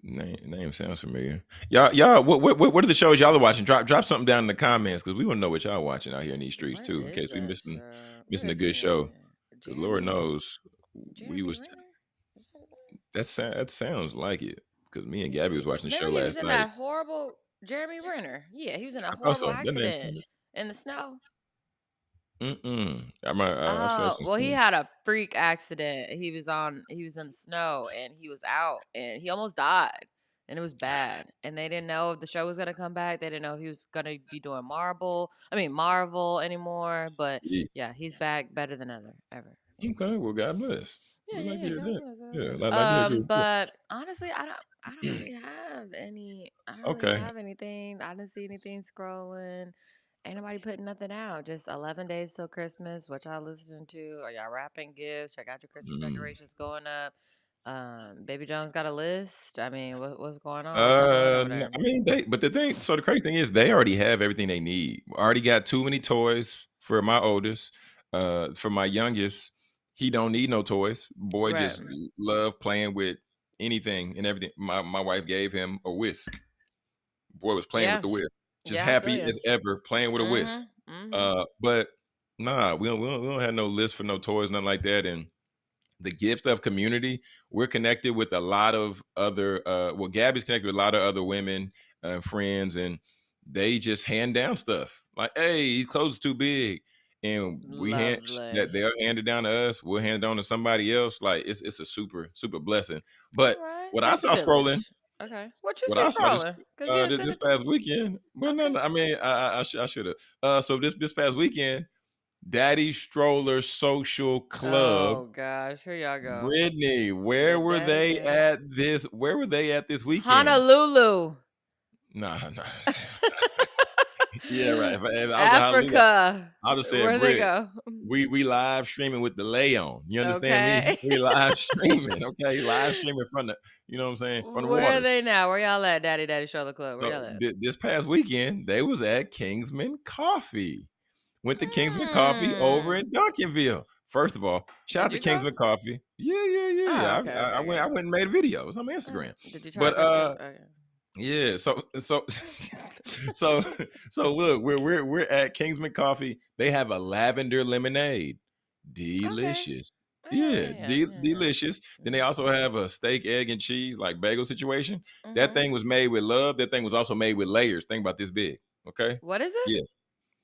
Speaker 1: name sounds familiar. Y'all, what are the shows y'all are watching? Drop something down in the comments because we want to know what y'all watching out here in these streets
Speaker 2: What
Speaker 1: too, in
Speaker 2: is
Speaker 1: case we
Speaker 2: that show? What
Speaker 1: missing a
Speaker 2: is his
Speaker 1: good show.
Speaker 2: name?
Speaker 1: Because Lord
Speaker 2: Jeremy
Speaker 1: knows we
Speaker 2: Jeremy
Speaker 1: was
Speaker 2: Renner? Is that his name?
Speaker 1: that sounds like it. Because me and Gabby was watching the show
Speaker 2: Remember he was
Speaker 1: last
Speaker 2: in
Speaker 1: night.
Speaker 2: that horrible Jeremy Renner. Yeah, he was in a
Speaker 1: I thought
Speaker 2: horrible
Speaker 1: so. That name
Speaker 2: accident
Speaker 1: sounded.
Speaker 2: in the snow.
Speaker 1: I've saw
Speaker 2: Oh,
Speaker 1: some
Speaker 2: well, he
Speaker 1: stuff.
Speaker 2: had a freak accident. He was in the snow, and he was out, and he almost died. And it was bad. And they didn't know if the show was gonna come back. They didn't know if he was gonna be doing Marvel anymore. But
Speaker 1: Yeah.
Speaker 2: yeah, he's back better than ever.
Speaker 1: Okay, well, God bless.
Speaker 2: Yeah,
Speaker 1: We
Speaker 2: yeah,
Speaker 1: like to
Speaker 2: yeah.
Speaker 1: hear
Speaker 2: God
Speaker 1: that.
Speaker 2: bless. God
Speaker 1: Yeah,
Speaker 2: bless.
Speaker 1: like to hear good stuff.
Speaker 2: But honestly, I don't really have any. I don't really
Speaker 1: Okay.
Speaker 2: have anything. I didn't see anything scrolling. Ain't nobody putting nothing out. Just 11 days till Christmas. What y'all listening to? Are y'all wrapping gifts? Check out your Christmas
Speaker 1: Mm.
Speaker 2: decorations going up. Baby Jones got a list. I mean, what's going on? What y'all doing over there?
Speaker 1: I mean, but the crazy thing is they already have everything they need. Already got too many toys for my oldest. For my youngest, he don't need no toys. Boy
Speaker 2: Right.
Speaker 1: just love playing with anything and everything. My wife gave him a whisk. Boy was playing with
Speaker 2: Yeah.
Speaker 1: the whisk, just
Speaker 2: Yeah, I feel
Speaker 1: happy
Speaker 2: you.
Speaker 1: as ever playing with a whisk.
Speaker 2: Mm-hmm. Mm-hmm.
Speaker 1: But nah, we don't have no list for no toys, nothing like that. And the gift of community, we're connected with a lot of other Gabby's connected with a lot of other women and friends, and they just hand down stuff like, hey, his clothes is too big, and
Speaker 2: Lovely.
Speaker 1: that they'll hand it down to us, we'll hand it on to somebody else. Like it's a super blessing.
Speaker 2: All
Speaker 1: But
Speaker 2: right.
Speaker 1: what I
Speaker 2: Takes a
Speaker 1: saw scrolling,
Speaker 2: village. Okay. What you
Speaker 1: what
Speaker 2: see
Speaker 1: I saw
Speaker 2: scrolling? Because you didn't send
Speaker 1: this
Speaker 2: it to me.
Speaker 1: past weekend, well, no,
Speaker 2: Okay.
Speaker 1: no, I mean, I should have. So this past weekend, Daddy Stroller Social Club.
Speaker 2: Oh gosh, here y'all go.
Speaker 1: Brittany,
Speaker 2: The daddy daddy.
Speaker 1: where were they at this weekend?
Speaker 2: Honolulu.
Speaker 1: Nah, nah. Yeah, right. If I was in Honolulu,
Speaker 2: Africa.
Speaker 1: I'd have said,
Speaker 2: Where they
Speaker 1: Britt,
Speaker 2: go?
Speaker 1: we live streaming with delay on. You understand me?
Speaker 2: Okay.
Speaker 1: We live streaming, okay? Live streaming from the, you know what I'm saying, from the
Speaker 2: Where are
Speaker 1: waters.
Speaker 2: they now? Where y'all at, Daddy Daddy Charlotte Club? Where
Speaker 1: So
Speaker 2: y'all at?
Speaker 1: this past weekend, they was at Kingsman Coffee. Went to Kingsman Coffee over
Speaker 2: Mm.
Speaker 1: in Duncanville. First of all, shout out
Speaker 2: Did
Speaker 1: to
Speaker 2: you go?
Speaker 1: Kingsman Coffee. Yeah, yeah, yeah,
Speaker 2: Oh,
Speaker 1: yeah.
Speaker 2: okay,
Speaker 1: I
Speaker 2: okay,
Speaker 1: went.
Speaker 2: okay.
Speaker 1: I went and made videos on Instagram.
Speaker 2: Did you try
Speaker 1: But
Speaker 2: breakfast? Okay.
Speaker 1: yeah. So so so look, we're at Kingsman Coffee. They have a lavender lemonade.
Speaker 2: Okay.
Speaker 1: Delicious.
Speaker 2: Oh, yeah,
Speaker 1: Yeah,
Speaker 2: yeah, yeah, yeah.
Speaker 1: delicious. Then they
Speaker 2: Mhm.
Speaker 1: also have a steak, egg, and cheese like bagel situation. That
Speaker 2: Mhm.
Speaker 1: thing was made with love. That thing was also made with layers. Think about this big. Okay.
Speaker 2: What is it?
Speaker 1: Yeah.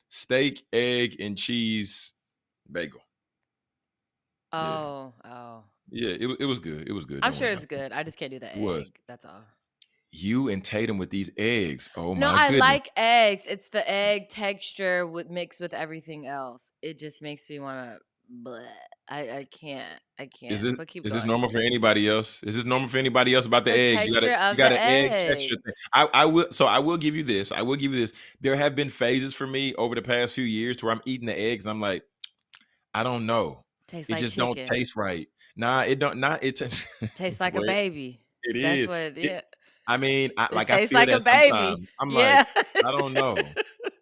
Speaker 1: Steak, egg, and cheese bagel. Yeah.
Speaker 2: Oh, oh.
Speaker 1: Yeah. It was good. It was good.
Speaker 2: I'm
Speaker 1: Don't worry
Speaker 2: sure
Speaker 1: about
Speaker 2: it's
Speaker 1: it.
Speaker 2: good. I just can't do the
Speaker 1: It was.
Speaker 2: egg. That's all.
Speaker 1: You and Tatum with these eggs. Oh
Speaker 2: No,
Speaker 1: my
Speaker 2: I
Speaker 1: goodness.
Speaker 2: like eggs. It's the egg texture with mixed with everything else. It just makes me want to. I can't. I
Speaker 1: Is
Speaker 2: can't.
Speaker 1: this
Speaker 2: But keep
Speaker 1: is this
Speaker 2: going.
Speaker 1: normal for anybody else? Is this normal for anybody else about the
Speaker 2: The
Speaker 1: eggs?
Speaker 2: texture
Speaker 1: You
Speaker 2: of
Speaker 1: got
Speaker 2: the
Speaker 1: an egg texture thing.
Speaker 2: eggs
Speaker 1: I will so I will give you this. I will give you this. There have been phases for me over the past few years to where I'm eating the eggs. I'm like, I don't know.
Speaker 2: tastes
Speaker 1: It
Speaker 2: like
Speaker 1: just don't
Speaker 2: chicken.
Speaker 1: taste right. Nah, it don't not it
Speaker 2: Tastes like a
Speaker 1: Wait,
Speaker 2: baby.
Speaker 1: it
Speaker 2: That's
Speaker 1: is.
Speaker 2: what.
Speaker 1: It
Speaker 2: Yeah.
Speaker 1: I mean,
Speaker 2: It
Speaker 1: I
Speaker 2: tastes
Speaker 1: feel
Speaker 2: like a
Speaker 1: that
Speaker 2: baby.
Speaker 1: sometimes. I'm like,
Speaker 2: Yeah.
Speaker 1: I don't know.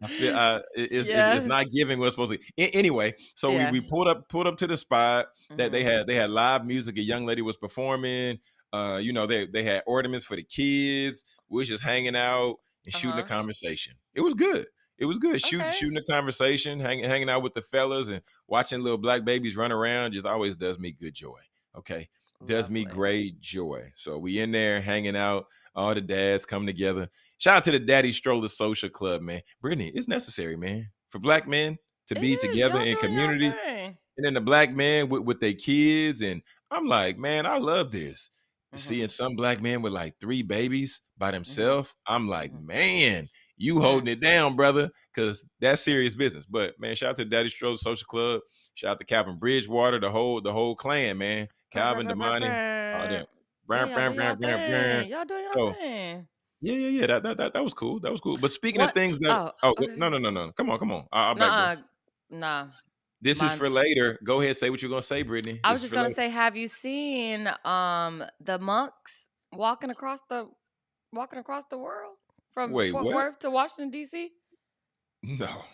Speaker 1: I feel it's
Speaker 2: Yeah.
Speaker 1: not giving what's supposed to. Anyway, so
Speaker 2: Yeah.
Speaker 1: we pulled up to the spot that
Speaker 2: Mhm.
Speaker 1: they had live music. A young lady was performing. You know, they had ornaments for the kids. We was just hanging out and shooting a
Speaker 2: Uh-huh.
Speaker 1: conversation. It was good. It was good.
Speaker 2: Okay.
Speaker 1: Shooting a conversation, hanging out with the fellas, and watching little black babies run around just always does me good joy. Okay, does me
Speaker 2: Lovely.
Speaker 1: great joy. So we in there hanging out, all the dads come together. Shout out to the Daddy Stroller Social Club, man. Brittany, it's necessary, man, for black men to
Speaker 2: It
Speaker 1: be
Speaker 2: is.
Speaker 1: together
Speaker 2: Y'all
Speaker 1: in
Speaker 2: doing y'all
Speaker 1: community,
Speaker 2: thing.
Speaker 1: and then the black man with their kids. And I'm like, man, I love this. Seeing
Speaker 2: Mhm.
Speaker 1: some black men with like 3 babies by
Speaker 2: Mhm.
Speaker 1: themselves, I'm like,
Speaker 2: Mhm.
Speaker 1: man, you
Speaker 2: Mm.
Speaker 1: holding it down, brother, because that's serious business. But man, shout out to Daddy Stroller Social Club. Shout out to Calvin Bridgewater, the whole clan, man.
Speaker 2: Brr, brr,
Speaker 1: Calvin,
Speaker 2: brr, brr,
Speaker 1: Damani, all them.
Speaker 2: brr. Yeah,
Speaker 1: Bram,
Speaker 2: y'all do
Speaker 1: bram,
Speaker 2: y'all
Speaker 1: bram, bram, bram.
Speaker 2: thing. Y'all doing y'all
Speaker 1: So
Speaker 2: thing.
Speaker 1: yeah, yeah, yeah. That was cool. That was cool. But speaking of
Speaker 2: What?
Speaker 1: things that
Speaker 2: Oh,
Speaker 1: oh
Speaker 2: okay.
Speaker 1: no, no, no, no. Come on, come on. I'll back, bro.
Speaker 2: Nuh-uh. Nah.
Speaker 1: This is
Speaker 2: Mine.
Speaker 1: for later. Go ahead, say what you're gonna say, Brittany.
Speaker 2: I
Speaker 1: This
Speaker 2: was
Speaker 1: is
Speaker 2: just
Speaker 1: for
Speaker 2: gonna
Speaker 1: later.
Speaker 2: say, have you seen the monks walking across the world from
Speaker 1: Wait,
Speaker 2: Fort
Speaker 1: what?
Speaker 2: Worth to Washington D.C.?
Speaker 1: No.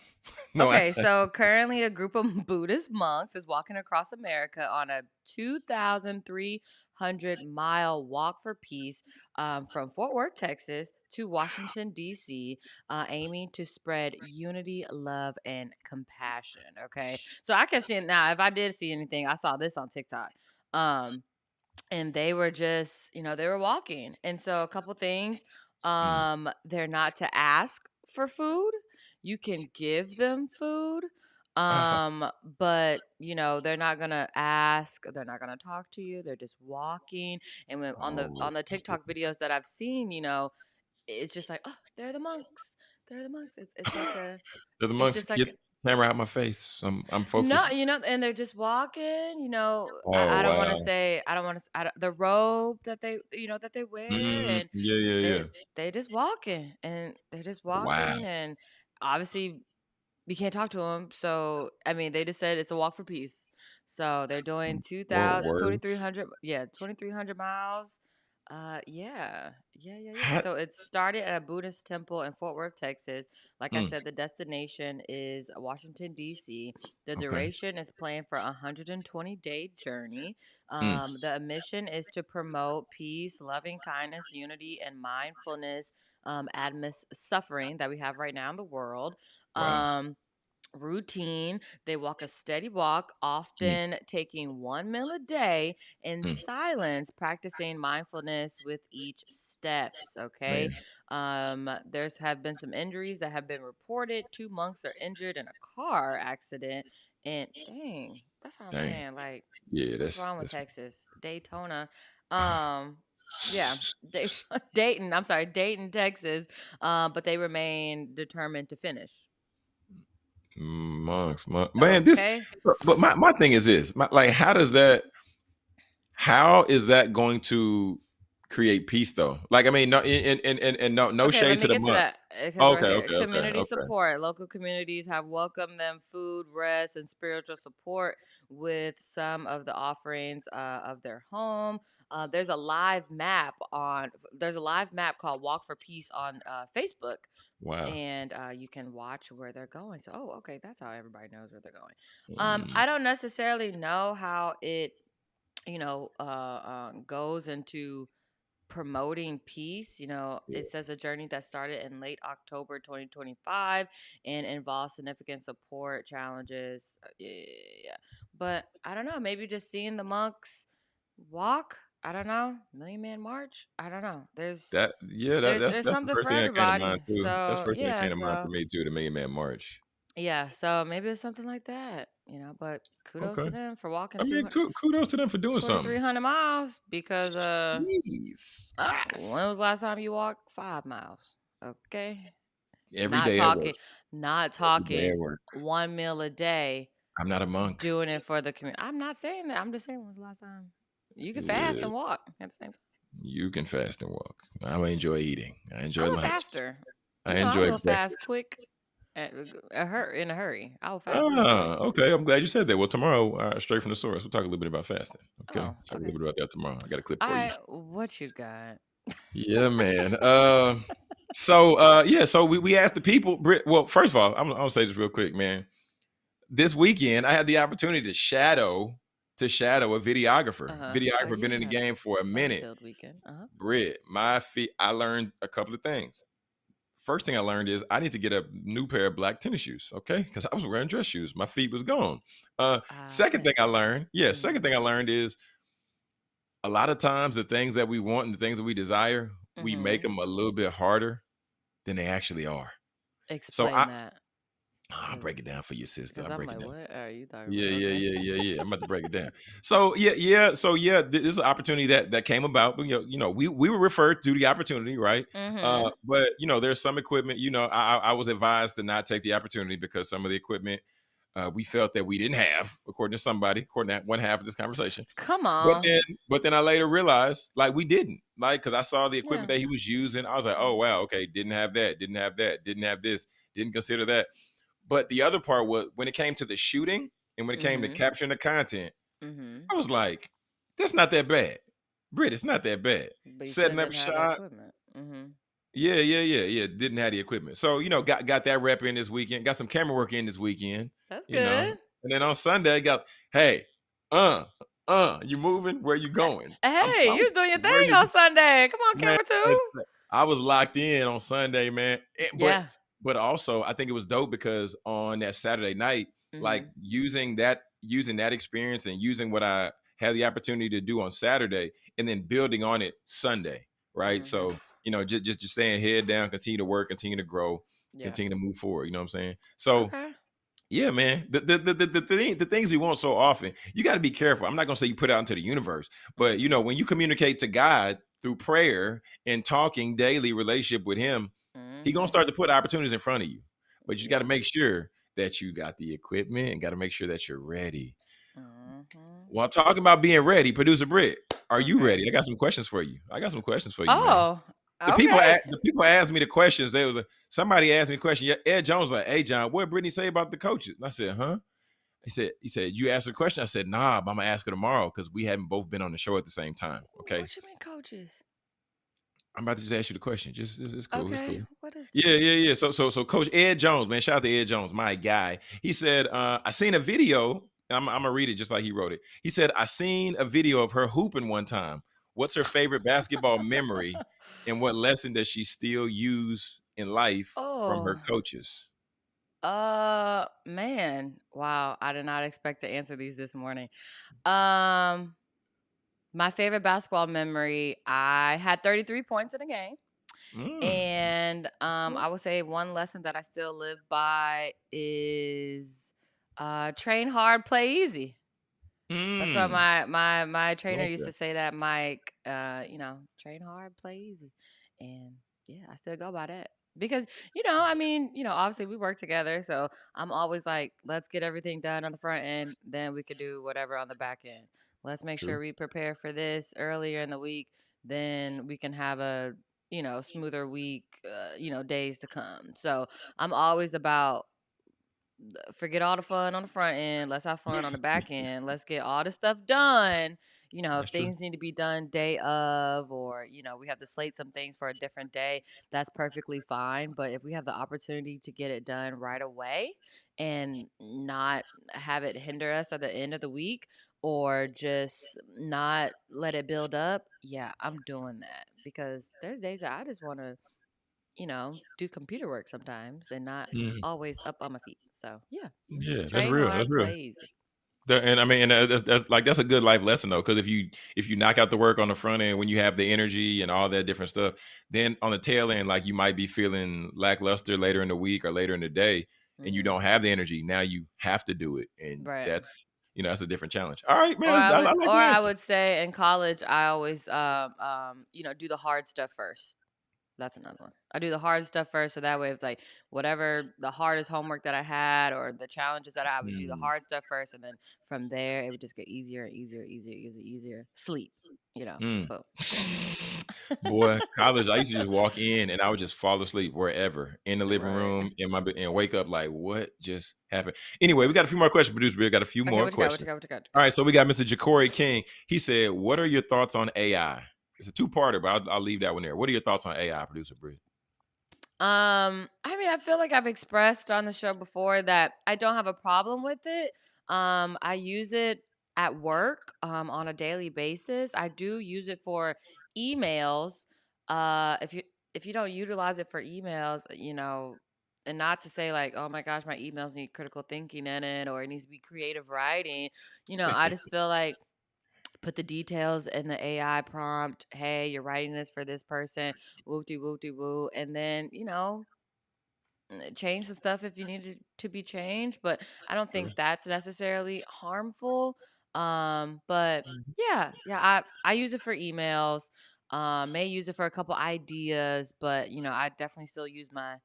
Speaker 1: No,
Speaker 2: Okay, so currently a group of Buddhist monks is walking across America on a 2,300-mile walk for peace from Fort Worth, Texas to Washington, D.C., aiming to spread unity, love, and compassion. Okay, so I kept seeing, now, if I did see anything, I saw this on TikTok. Um, and they were just, they were walking. And so a couple things,
Speaker 1: Mm.
Speaker 2: they're not to ask for food. You can give them food. But they're not gonna ask, they're not gonna talk to you, they're just walking. And when
Speaker 1: Oh,
Speaker 2: on the TikTok videos that I've seen, it's just like, oh, they're the monks. They're the monks. It's like a
Speaker 1: do the
Speaker 2: it's
Speaker 1: monks
Speaker 2: just
Speaker 1: get
Speaker 2: like
Speaker 1: the camera out my face? I'm
Speaker 2: no,
Speaker 1: focused.
Speaker 2: and they're just walking.
Speaker 1: Oh
Speaker 2: I don't want to
Speaker 1: wow.
Speaker 2: say, I don't want to, the robe that they wear,
Speaker 1: Mm,
Speaker 2: and
Speaker 1: yeah, yeah,
Speaker 2: they
Speaker 1: yeah.
Speaker 2: they just walking, and they're just
Speaker 1: Wow.
Speaker 2: walking, and obviously we can't talk to them. So I mean, they just said it's a walk for peace. So they're doing
Speaker 1: Fort
Speaker 2: 2,000,
Speaker 1: Worth.
Speaker 2: 2,300, yeah, 2,300 miles. Yeah.
Speaker 1: How,
Speaker 2: So it started at a Buddhist temple in Fort Worth, Texas. Like I
Speaker 1: mm,
Speaker 2: said, the destination is Washington, D.C. The
Speaker 1: okay.
Speaker 2: duration is planned for a 120-day journey.
Speaker 1: Mm,
Speaker 2: The mission is to promote peace, loving kindness, unity, and mindfulness amidst suffering that we have right now in the world.
Speaker 1: wow.
Speaker 2: Um, Routine. They walk a steady walk,
Speaker 1: Mm,
Speaker 2: often taking one meal a day in
Speaker 1: mm,
Speaker 2: silence, practicing mindfulness with each steps. Okay.
Speaker 1: man,
Speaker 2: There's have been some injuries that have been reported. 2 monks are injured in a car accident. And dang, that's what I'm
Speaker 1: dang.
Speaker 2: saying. Like,
Speaker 1: Yeah,
Speaker 2: what's wrong with
Speaker 1: that's
Speaker 2: Texas? Daytona. Um, yeah, Dayton. I'm sorry, Dayton, Texas. But they remain determined to finish.
Speaker 1: monks. Man, this.
Speaker 2: Okay.
Speaker 1: But my thing is this. Like, how is that going to create peace though? Like, I mean, no, and no
Speaker 2: Okay, let
Speaker 1: shade
Speaker 2: me
Speaker 1: to the
Speaker 2: get to
Speaker 1: monk.
Speaker 2: that. Because we're
Speaker 1: Okay,
Speaker 2: here.
Speaker 1: okay, okay,
Speaker 2: Community
Speaker 1: okay.
Speaker 2: support. Local communities have welcomed them food, rest, and spiritual support with some of the offerings of their home. There's a live map on. There's a live map called Walk for Peace on Facebook,
Speaker 1: Wow.
Speaker 2: and you can watch where they're going. So, oh, okay, that's how everybody knows where they're going.
Speaker 1: Mm,
Speaker 2: I don't necessarily know how it, goes into promoting peace.
Speaker 1: yeah.
Speaker 2: It says a journey that started in late October 2025 and involves significant support challenges. Yeah. But I don't know, maybe just seeing the monks walk. I don't know. Million Man March. I don't know. There's
Speaker 1: That yeah, that
Speaker 2: there's
Speaker 1: that's
Speaker 2: there's
Speaker 1: that's the
Speaker 2: something
Speaker 1: first
Speaker 2: for
Speaker 1: thing that came to mind
Speaker 2: everybody.
Speaker 1: too. That's
Speaker 2: So
Speaker 1: the first thing that
Speaker 2: yeah,
Speaker 1: came to mind for
Speaker 2: so
Speaker 1: me too, the Million Man March.
Speaker 2: yeah, so maybe it's something like that, but kudos
Speaker 1: Okay.
Speaker 2: to them for walking
Speaker 1: I mean,
Speaker 2: 200
Speaker 1: kudos to them for doing something.
Speaker 2: 2,300 miles because
Speaker 1: Jeez.
Speaker 2: when was the last time you walked 5 miles? Okay.
Speaker 1: Every
Speaker 2: Not
Speaker 1: day at work.
Speaker 2: talking, not
Speaker 1: Every day at
Speaker 2: talking
Speaker 1: work.
Speaker 2: one meal a day,
Speaker 1: I'm not a monk.
Speaker 2: doing it for the community. I'm not saying that. I'm just saying when was the last time you can fast
Speaker 1: Yeah,
Speaker 2: and walk at the same time.
Speaker 1: you can fast and walk. I enjoy eating. I enjoy
Speaker 2: I'm a
Speaker 1: lunch.
Speaker 2: faster.
Speaker 1: I
Speaker 2: I
Speaker 1: enjoy
Speaker 2: will fast
Speaker 1: breakfast.
Speaker 2: quick in a hurry. I will fast real quick.
Speaker 1: Ah, okay. I'm glad you said that. Well, tomorrow, straight from the source, we'll talk a little bit about fasting. Okay,
Speaker 2: Oh,
Speaker 1: talk a little
Speaker 2: okay.
Speaker 1: bit about that tomorrow. I got a clip
Speaker 2: All
Speaker 1: for you.
Speaker 2: right, what you got?
Speaker 1: Yeah, man. Yeah. So we asked the people. Well, first of all, I'm gonna say this real quick, man. This weekend, I had the opportunity to shadow a videographer.
Speaker 2: Uh-huh. Oh
Speaker 1: Videographer been in the
Speaker 2: yeah.
Speaker 1: game for a
Speaker 2: Fun
Speaker 1: minute.
Speaker 2: filled weekend. Uh-huh.
Speaker 1: Britt, my feet. I learned a couple of things. First thing I learned is I need to get a new pair of black tennis shoes, okay? Because I was wearing dress shoes. My feet was gone.
Speaker 2: I
Speaker 1: Second thing
Speaker 2: bet.
Speaker 1: I learned, yeah, second
Speaker 2: Mm-hmm.
Speaker 1: thing I learned is a lot of times the things that we want and the things that we desire, we make
Speaker 2: Mm-hmm.
Speaker 1: them a little bit harder than they actually are. So
Speaker 2: Explain that.
Speaker 1: I'll break
Speaker 2: Cause,
Speaker 1: it down for your sister.
Speaker 2: cause
Speaker 1: I'll
Speaker 2: I'm
Speaker 1: break it
Speaker 2: like,
Speaker 1: down.
Speaker 2: what are you talking
Speaker 1: Yeah,
Speaker 2: about?
Speaker 1: yeah,
Speaker 2: Okay.
Speaker 1: yeah, yeah, yeah. I'm about to break it down. So yeah. So yeah, this is an opportunity that came about. But, we were referred to the opportunity, right?
Speaker 2: Mm-hmm.
Speaker 1: But there's some equipment. I was advised to not take the opportunity because some of the equipment we felt that we didn't have, according to somebody, according to one half of this conversation.
Speaker 2: Come
Speaker 1: But
Speaker 2: on.
Speaker 1: then, but then I later realized, like, we didn't, like, because I saw the equipment
Speaker 2: Yeah.
Speaker 1: that he was using. I was like, oh
Speaker 2: Mm-hmm.
Speaker 1: wow, okay, didn't have that, didn't have that, didn't have this, didn't consider that. But the other part was when it came to the shooting and when it came to
Speaker 2: Mm-hmm.
Speaker 1: capturing the content,
Speaker 2: Mm-hmm.
Speaker 1: I was like, that's not that bad. Britt, it's not that bad.
Speaker 2: But you still
Speaker 1: Setting up
Speaker 2: didn't have the
Speaker 1: shot.
Speaker 2: equipment. Mm-hmm.
Speaker 1: Yeah, yeah, yeah, yeah. Didn't have the equipment. So, got that rep in this weekend, got some camera work in this weekend,
Speaker 2: That's
Speaker 1: you know.
Speaker 2: good.
Speaker 1: And then on Sunday, I got, hey, you moving? Where you going?
Speaker 2: Hey, you was doing your thing
Speaker 1: Where you
Speaker 2: on Sunday. Come on,
Speaker 1: Man,
Speaker 2: camera two.
Speaker 1: I was locked in on Sunday, man. But
Speaker 2: Yeah.
Speaker 1: also I think it was dope because on that Saturday night, like
Speaker 2: Mm-hmm.
Speaker 1: using that experience and using what I had the opportunity to do on Saturday and then building on it Sunday, right?
Speaker 2: Mm-hmm.
Speaker 1: So, just staying head down, continue to work, continue to grow,
Speaker 2: Yeah.
Speaker 1: continue to move forward. You know what I'm saying? So
Speaker 2: Okay.
Speaker 1: yeah, man. The things we want so often, you got to be careful. I'm not gonna say you put it out into the universe, but
Speaker 2: Mm-hmm.
Speaker 1: when you communicate to God through prayer and talking daily relationship with Him, He gonna
Speaker 2: Mm-hmm.
Speaker 1: start to put opportunities in front of you. But you just got to
Speaker 2: Yeah.
Speaker 1: make sure that you got the equipment and got to make sure that you're ready.
Speaker 2: Mm-hmm.
Speaker 1: While talking about being ready, producer Britt, are you
Speaker 2: Okay.
Speaker 1: ready? I got some questions for you. I got some questions for you, man.
Speaker 2: Oh, okay.
Speaker 1: The people asked me the questions. They was like, somebody asked me a question. Yeah, Ed Jones was like, "Hey John, what did Brittany say about the coaches?" And I said, "Huh?" He said, you asked a question. I said, nah, but I'm gonna ask her tomorrow because we haven't both been on the show at the same time. Okay.
Speaker 2: What you mean, coaches?
Speaker 1: I'm about to just ask you the question. Just it's cool. It's
Speaker 2: Okay.
Speaker 1: cool.
Speaker 2: What is
Speaker 1: Yeah, yeah, yeah. So Coach Ed Jones, man, shout out to Ed Jones, my guy. He said, I seen a video. I'm gonna read it just like he wrote it. He said, I seen a video of her hooping one time. What's her favorite basketball memory, and what lesson does she still use in life from her
Speaker 2: Oh,
Speaker 1: coaches?
Speaker 2: man. Wow. I did not expect to answer these this morning. Um, my favorite basketball memory, I had 33 points in a game.
Speaker 1: Mm.
Speaker 2: And I would say one lesson that I still live by is train hard, play easy. That's what
Speaker 1: Mm.
Speaker 2: my trainer
Speaker 1: Like
Speaker 2: used
Speaker 1: that.
Speaker 2: to say that, Mike. Train hard, play easy, and yeah, I still go by that because obviously we work together, so I'm always like, let's get everything done on the front end, then we could do whatever on the back end. Let's make
Speaker 1: True.
Speaker 2: sure we prepare for this earlier in the week, then we can have a smoother week, days to come. So I'm always about forget all the fun on the front end. Let's have fun on the back end. Let's get all the stuff done. If
Speaker 1: That's true.
Speaker 2: things need to be done day of, or, we have to slate some things for a different day, that's perfectly fine. But if we have the opportunity to get it done right away and not have it hinder us at the end of the week, or just not let it build up, yeah, I'm doing that because there's days that I just want to, do computer work sometimes and not
Speaker 1: Mhm.
Speaker 2: always up on my feet. So yeah,
Speaker 1: Yeah, that's
Speaker 2: train
Speaker 1: real. That's
Speaker 2: hard,
Speaker 1: real.
Speaker 2: play easy.
Speaker 1: And I mean, and that's like that's a good life lesson though, because if you knock out the work on the front end when you have the energy and all that different stuff, then on the tail end, like you might be feeling lackluster later in the week or later in the day, and you
Speaker 2: Hmm.
Speaker 1: don't have the energy. Now you have to do it, and
Speaker 2: Right.
Speaker 1: that's a different challenge. All right,
Speaker 2: Or
Speaker 1: man,
Speaker 2: I
Speaker 1: I
Speaker 2: would,
Speaker 1: like
Speaker 2: or
Speaker 1: your
Speaker 2: I
Speaker 1: answer.
Speaker 2: would say in college, I always, do the hard stuff first. That's another one. I do the hard stuff first, so that way it's like whatever the hardest homework that I had or the challenges that I would do the
Speaker 1: Mm.
Speaker 2: hard stuff first, and then from there it would just get easier and easier, easier, easier, easier. Sleep,
Speaker 1: Mm.
Speaker 2: boom.
Speaker 1: Boy, college, I used to just walk in and I would just fall asleep wherever in the living
Speaker 2: Right.
Speaker 1: room, in my bed, and wake up like, what just happened? Anyway, we got a few more questions, producer. We got a few
Speaker 2: Okay,
Speaker 1: more
Speaker 2: what you got? What you
Speaker 1: questions.
Speaker 2: got? What you got? What you
Speaker 1: All
Speaker 2: got?
Speaker 1: right, so we got Mr. Ja'Cory King. He said, "What are your thoughts on AI?" It's a two-parter, but I'll leave that one there. What are your thoughts on AI, producer Britt?
Speaker 2: I mean, I feel like I've expressed on the show before that I don't have a problem with it. I use it at work, on a daily basis. I do use it for emails. If you don't utilize it for emails, and not to say like, oh my gosh, my emails need critical thinking in it or it needs to be creative writing. I just feel like put the details in the AI prompt. Hey, you're writing this for this person. Whoop de whoop de woo. And then, change some stuff if you need to be changed. But I don't
Speaker 1: True.
Speaker 2: think that's necessarily harmful. But
Speaker 1: Mhm.
Speaker 2: yeah, I use it for emails. May use it for a couple ideas, but I definitely still use my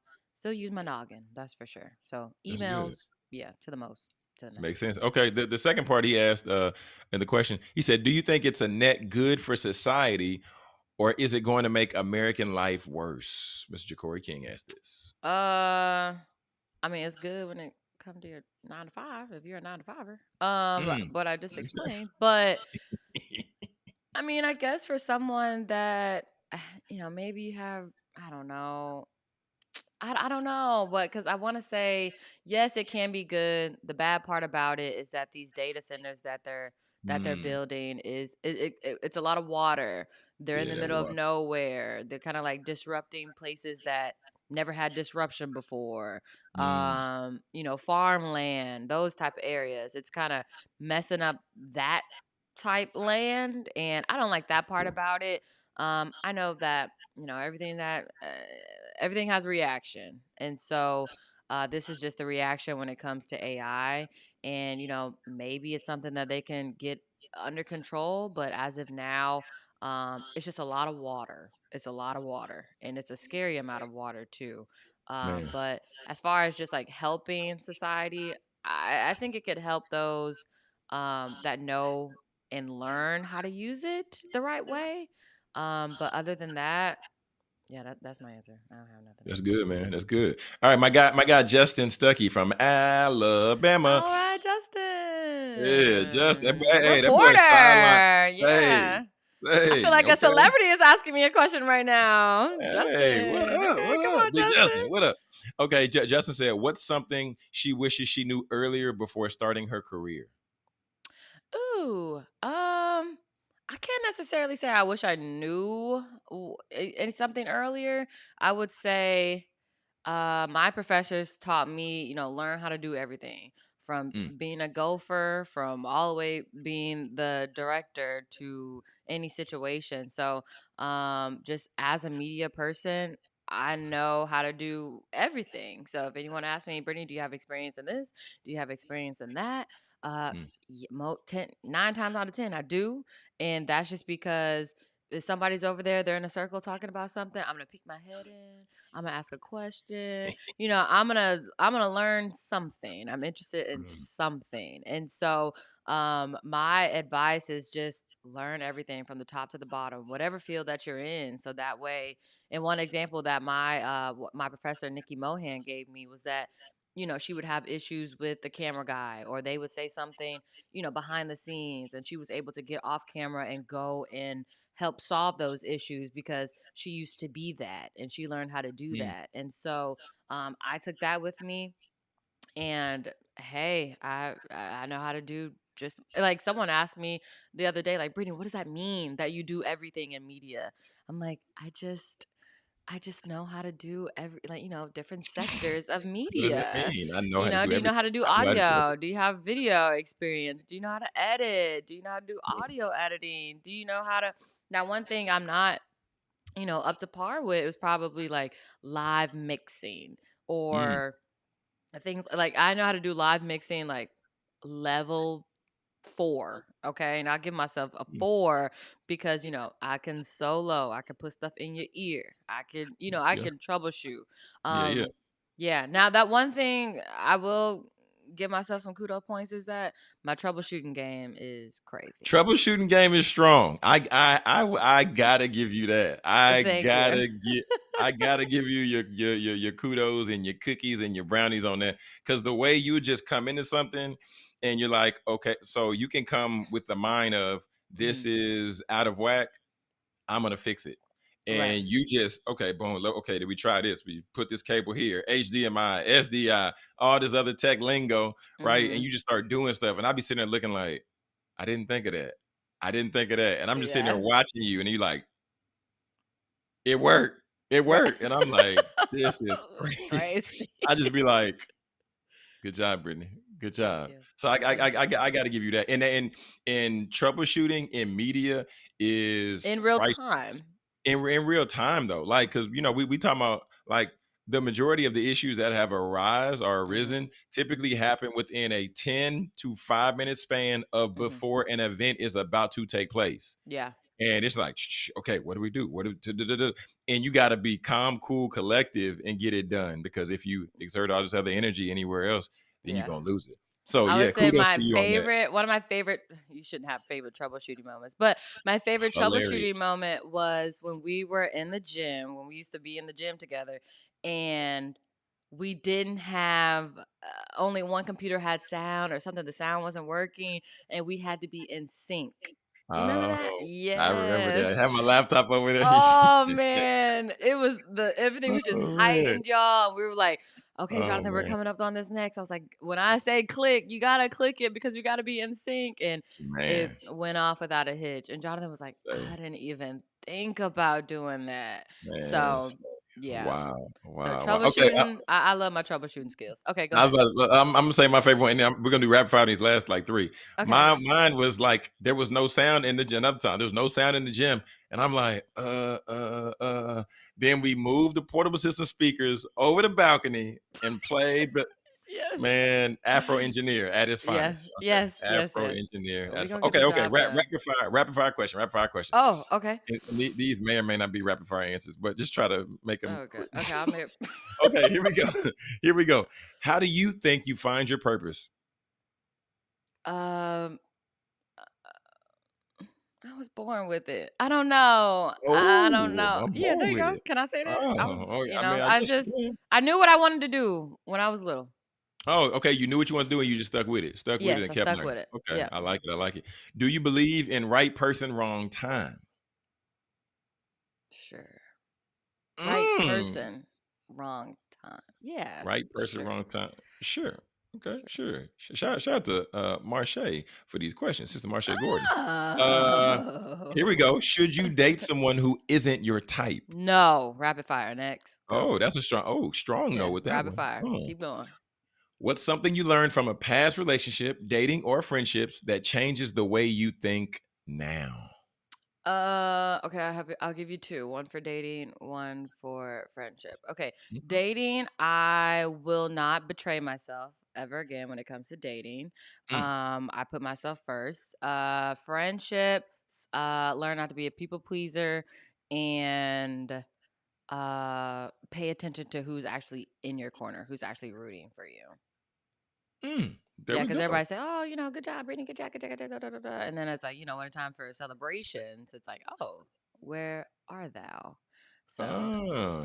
Speaker 2: noggin. That's for sure. So
Speaker 1: That's good.
Speaker 2: emails, yeah, to the most, to the
Speaker 1: Makes
Speaker 2: max.
Speaker 1: sense. Okay. The second part he asked in the question, he said, "Do you think it's a net good for society, or is it going to make American life worse?" Mr. Ja'Cory King asked this.
Speaker 2: I mean, it's good when it comes to your 9 to 5 if you're a 9 to 5er.
Speaker 1: Mm.
Speaker 2: But I just explained. But I mean, I guess for someone that maybe you have, I don't know, I don't know, but because I want to say yes, it can be good. The bad part about it is that these data centers that they're
Speaker 1: Mm.
Speaker 2: building it's a lot of water. They're in
Speaker 1: Yeah,
Speaker 2: the
Speaker 1: that
Speaker 2: middle of
Speaker 1: water.
Speaker 2: nowhere. They're kind of like disrupting places that never had disruption before.
Speaker 1: Mm.
Speaker 2: Farmland, those type of areas. It's kind of messing up that type land, and I don't like that part about it. I know that everything has a reaction, and so this is just the reaction when it comes to AI. And maybe it's something that they can get under control, but as of now, it's just a lot of water. It's a lot of water, and it's a scary amount of water too.
Speaker 1: Man,
Speaker 2: But as far as just like helping society, I think it could help those that know and learn how to use it the right way. But other than that, yeah, that's my answer. I don't have nothing
Speaker 1: that's
Speaker 2: else.
Speaker 1: good, man. That's good. All right, my guy Justin Stuckey from Alabama.
Speaker 2: All right,
Speaker 1: Yeah, Justin.
Speaker 2: Justin.
Speaker 1: Hey, that boy is sideline.
Speaker 2: Reporter.
Speaker 1: Hey,
Speaker 2: Yeah. I feel
Speaker 1: hey,
Speaker 2: like a
Speaker 1: okay.
Speaker 2: celebrity is asking me a question right now.
Speaker 1: Hey, what
Speaker 2: Justin.
Speaker 1: up?
Speaker 2: Okay,
Speaker 1: What
Speaker 2: come
Speaker 1: up?
Speaker 2: on,
Speaker 1: Big
Speaker 2: Justin.
Speaker 1: Justin, what up? Okay, Justin said, "What's something she wishes she knew earlier before starting her career?"
Speaker 2: Ooh, I can't necessarily say I wish I knew something earlier. I would say my professors taught me, learn how to do everything from
Speaker 1: Mm,
Speaker 2: being a gopher, from all the way being the director to any situation. So, just as a media person, I know how to do everything. So, if anyone asks me, Brittany, do you have experience in this? Do you have experience in that? Uh,
Speaker 1: mm.
Speaker 2: 9 times out of 10, I do. And that's just because if somebody's over there, they're in a circle talking about something, I'm going to peek my head in. I'm gonna ask a question. I'm gonna learn something. I'm interested in
Speaker 1: Mm,
Speaker 2: something. And so my advice is just learn everything from the top to the bottom, whatever field that you're in. So that way, and one example that my professor Nikki Mohan gave me was that, she would have issues with the camera guy, or they would say something, behind the scenes, and she was able to get off camera and go and help solve those issues because she used to be that and she learned how to do
Speaker 1: Mm.
Speaker 2: that. And so I took that with me, and hey, I know how to do, just like someone asked me the other day, like, Brittany, what does that mean that you do everything in media? I'm like, I just know how to do different sectors of
Speaker 1: What does that
Speaker 2: media.
Speaker 1: mean? I know how to do
Speaker 2: Do you know
Speaker 1: everything.
Speaker 2: how to do
Speaker 1: I know how to do
Speaker 2: audio?
Speaker 1: everything.
Speaker 2: Do you have video experience? Do you know how to edit? Do you know how to do audio editing? Do you know how to Now, one thing I'm not, up to par with was probably like live mixing,
Speaker 1: Mm,
Speaker 2: or things like I know how to do live mixing like level 4, okay? And I'll give myself a
Speaker 1: mm.
Speaker 2: 4 because, I can solo, I can put stuff in your ear. I
Speaker 1: Yeah,
Speaker 2: can troubleshoot.
Speaker 1: yeah, yeah.
Speaker 2: Yeah. Now that one thing I will give myself some kudos points is that my troubleshooting game is crazy.
Speaker 1: Troubleshooting game is strong. I gotta give you that.
Speaker 2: Thank you.
Speaker 1: I gotta give you your kudos and your cookies and your brownies on that. Because the way you just come into something and you're like, okay, so you can come with the mind of this
Speaker 2: Mhm.
Speaker 1: is out of whack. I'm gonna fix it.
Speaker 2: Right.
Speaker 1: And you just okay, boom. Okay, did we try this? We put this cable here, HDMI, SDI, all this other tech lingo, right? And
Speaker 2: Mhm.
Speaker 1: you just start doing stuff, and I'll be sitting there looking like, I didn't think of that. I didn't think of that. And I'm just sitting there
Speaker 2: Yeah.
Speaker 1: watching you, and you like, it worked. It
Speaker 2: Right.
Speaker 1: worked. And I'm like, this is
Speaker 2: It's
Speaker 1: crazy.
Speaker 2: crazy.
Speaker 1: I just be like, good job, Brittany. Good
Speaker 2: Thank
Speaker 1: job.
Speaker 2: you.
Speaker 1: So
Speaker 2: Thank you.
Speaker 1: I got to give you that. And troubleshooting in media is
Speaker 2: In real
Speaker 1: priceless
Speaker 2: time.
Speaker 1: in real time though. Like, because we talking about like the majority of the issues that have arise or
Speaker 2: Mhm.
Speaker 1: arisen typically happen within a 10 to 5 minute span of
Speaker 2: Mhm.
Speaker 1: before an event is about to take place.
Speaker 2: Yeah.
Speaker 1: And it's like, okay, what do we do? And you got to be calm, cool, collective, and get it done. Because if you exert all this other energy anywhere else, then you're
Speaker 2: Yeah.
Speaker 1: gonna lose it. So
Speaker 2: I
Speaker 1: yeah,
Speaker 2: would say
Speaker 1: kudos to you on that.
Speaker 2: one of my favorite, you shouldn't have favorite troubleshooting moments, but my favorite
Speaker 1: Hilarious.
Speaker 2: troubleshooting moment was when we were in the gym, when we used to be in the gym together, and we didn't have only one computer had sound or something, the sound wasn't working, and we had to be in sync. You remember that?
Speaker 1: Oh, I remember that. I
Speaker 2: Yes.
Speaker 1: have my laptop over there.
Speaker 2: Oh man, it was everything was just
Speaker 1: Oh man.
Speaker 2: heightened, y'all. We were like, okay,
Speaker 1: Oh
Speaker 2: Jonathan, we're
Speaker 1: man.
Speaker 2: coming up on this next. I was like, when I say click, you gotta click it because we gotta be in sync. And it
Speaker 1: Man.
Speaker 2: went off without a hitch. And Jonathan was like,
Speaker 1: Say,
Speaker 2: I didn't even think about doing that.
Speaker 1: man.
Speaker 2: So yeah.
Speaker 1: Wow.
Speaker 2: So
Speaker 1: Wow. Wow. Okay.
Speaker 2: troubleshooting, I love my troubleshooting skills. Okay, go
Speaker 1: I was
Speaker 2: ahead.
Speaker 1: I'm gonna say my favorite one, and then we're gonna do rapid fire these last like three.
Speaker 2: Okay.
Speaker 1: Mine was like there was no sound in the gym. Another time there was no sound in the gym, and I'm like, Then we moved the portable system speakers over the balcony and played the
Speaker 2: Yes.
Speaker 1: man Afro engineer at his
Speaker 2: Yeah.
Speaker 1: finest. Okay,
Speaker 2: Yes. Yes.
Speaker 1: Afro
Speaker 2: Yes.
Speaker 1: engineer
Speaker 2: We
Speaker 1: at
Speaker 2: gonna get the
Speaker 1: okay, okay.
Speaker 2: job done.
Speaker 1: Rapid fire question. Rapid fire question.
Speaker 2: Oh, okay.
Speaker 1: And these may or may not be rapid fire answers, but just try to make them
Speaker 2: Oh, good.
Speaker 1: quick.
Speaker 2: Okay, I'm here.
Speaker 1: Okay, here we go. Here we go. How do you think you find your purpose?
Speaker 2: Um, I was born with it. I don't know. I don't
Speaker 1: Oh,
Speaker 2: know.
Speaker 1: I'm
Speaker 2: Yeah, there
Speaker 1: born
Speaker 2: you
Speaker 1: with
Speaker 2: go.
Speaker 1: it.
Speaker 2: Can I say that? I was,
Speaker 1: Oh, I mean, I
Speaker 2: I
Speaker 1: guess you
Speaker 2: just
Speaker 1: can.
Speaker 2: I knew what I wanted to do when I was little.
Speaker 1: Oh, okay. You knew what you want to do and you just stuck with it. Stuck with it
Speaker 2: Yes,
Speaker 1: and
Speaker 2: I
Speaker 1: kept
Speaker 2: stuck
Speaker 1: learning.
Speaker 2: with it.
Speaker 1: Okay.
Speaker 2: Yeah,
Speaker 1: I like it. I like it. Do you believe in right person, wrong time?
Speaker 2: sure. Right
Speaker 1: Mm.
Speaker 2: person, wrong time. Yeah,
Speaker 1: Right person,
Speaker 2: sure,
Speaker 1: wrong time. Sure. Okay,
Speaker 2: sure.
Speaker 1: sure. Shout out to Marche for these questions. Sister Marche Gordon. Uh Here we
Speaker 2: Oh.
Speaker 1: go. Should you date someone who isn't your type?
Speaker 2: No, rapid fire. Next, go.
Speaker 1: Oh, that's a strong no
Speaker 2: Yeah,
Speaker 1: with that
Speaker 2: rapid
Speaker 1: one.
Speaker 2: fire.
Speaker 1: Oh.
Speaker 2: Keep going.
Speaker 1: What's something you learned from a past relationship, dating, or friendships that changes the way you think now?
Speaker 2: Okay, I'll give you two. One for dating, one for friendship. Okay.
Speaker 1: Okay.
Speaker 2: Dating, I will not betray myself ever again when it comes to dating.
Speaker 1: Mm.
Speaker 2: I put myself first. Friendship, learn not to be a people pleaser and pay attention to who's actually in your corner, who's actually rooting for you.
Speaker 1: There
Speaker 2: Yeah,
Speaker 1: we
Speaker 2: because
Speaker 1: go.
Speaker 2: everybody say, "Oh, good job, Brittany, good job, good job, good job, da, da, da, da." And then it's like, when it's time for celebrations, it's like, "Oh, where are thou?" So,